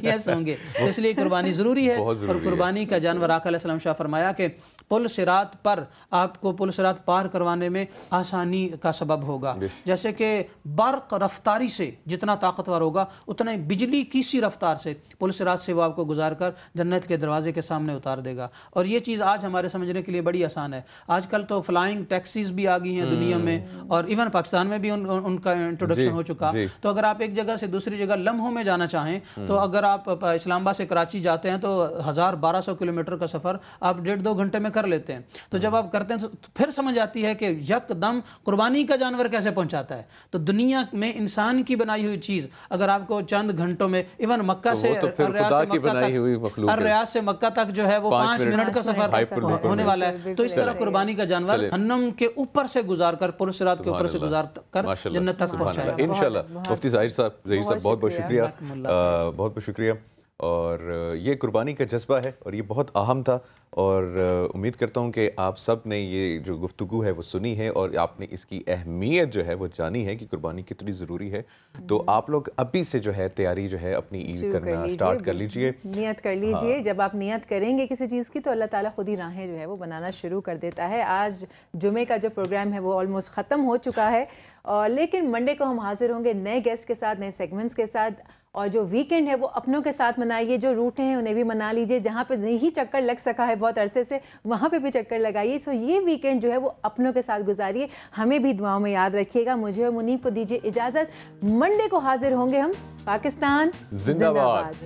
یس ہوں گے۔ اس لیے قربانی ضروری ہے، اور قربانی کا جانور آقا علیہ السلام شاہ فرمایا کہ پل صراط پر آپ کو پل صراط پار کروانے میں آسانی کا سبب ہوگا، جیسے کہ برق رفتاری سے جتنا طاقتور ہوگا اتنا بجلی کی سی رفتار سے پل صراط سے وہ آپ کو گزار کر جنت کے دروازے کے سامنے اتار دے گا۔ اور یہ چیز آج ہمارے سمجھنے کے لیے بڑی آسان ہے۔ آج کل تو فلائنگ ٹیکسیز بھی آ گئی ہیں دنیا میں، اور ایون پاکستان میں بھی ان کا انٹروڈکشن ہو چکا۔ تو اگر آپ ایک جگہ سے دوسری جگہ لمحوں میں جانا چاہیں تو اگر آپ اسلام آباد سے کراچی جاتے ہیں تو 1200 کلومیٹر کا سفر آپ 1.5-2 گھنٹے میں کر لیتے ہیں۔ تو جب آپ کرتے ہیں تو پھر سمجھ آتی ہے کہ یک دم قربانی کا جانور کیسے پہنچاتا ہے۔ تو دنیا میں انسان کی بنائی ہوئی چیز اگر آپ کو چند گھنٹوں میں، ایون مکہ سے الریاض سے مکہ تک جو ہے وہ 5 منٹ کا سفر ہونے والا ہے، تو اس طرح قربانی کا جانور جہنم کے اوپر سے گزار کر پل صراط کے اوپر سے گزار کر جنت تک پہنچائے گا انشاءاللہ۔ مفتی ظاہر صاحب بہت بہت شکریہ، بہت بہت شکریہ۔ اور یہ قربانی کا جذبہ ہے اور یہ بہت اہم تھا، اور امید کرتا ہوں کہ آپ سب نے یہ جو گفتگو ہے وہ سنی ہے اور آپ نے اس کی اہمیت جو ہے وہ جانی ہے کہ قربانی کتنی ضروری ہے۔ تو آپ لوگ ابھی سے جو ہے تیاری جو ہے اپنی عید کرنا سٹارٹ کر لیجئے، نیت کر لیجئے۔ جب آپ نیت کریں گے کسی چیز کی تو اللہ تعالیٰ خود ہی راہیں جو ہے وہ بنانا شروع کر دیتا ہے۔ آج جمعے کا جو پروگرام ہے وہ آلموسٹ ختم ہو چکا ہے، لیکن منڈے کو ہم حاضر ہوں گے نئے گیسٹ کے ساتھ، نئے سیگمنٹس کے ساتھ، اور جو ویکنڈ ہے وہ اپنوں کے ساتھ منائیے، جو روٹیں ہیں انہیں بھی منا لیجئے، جہاں پہ نہیں چکر لگ سکا ہے بہت عرصے سے وہاں پہ بھی چکر لگائیے۔ سو یہ ویکنڈ جو ہے وہ اپنوں کے ساتھ گزاریے، ہمیں بھی دعاؤں میں یاد رکھیے گا۔ مجھے اور منیب کو دیجیے اجازت، منڈے کو حاضر ہوں گے ہم۔ پاکستان زندہ باد۔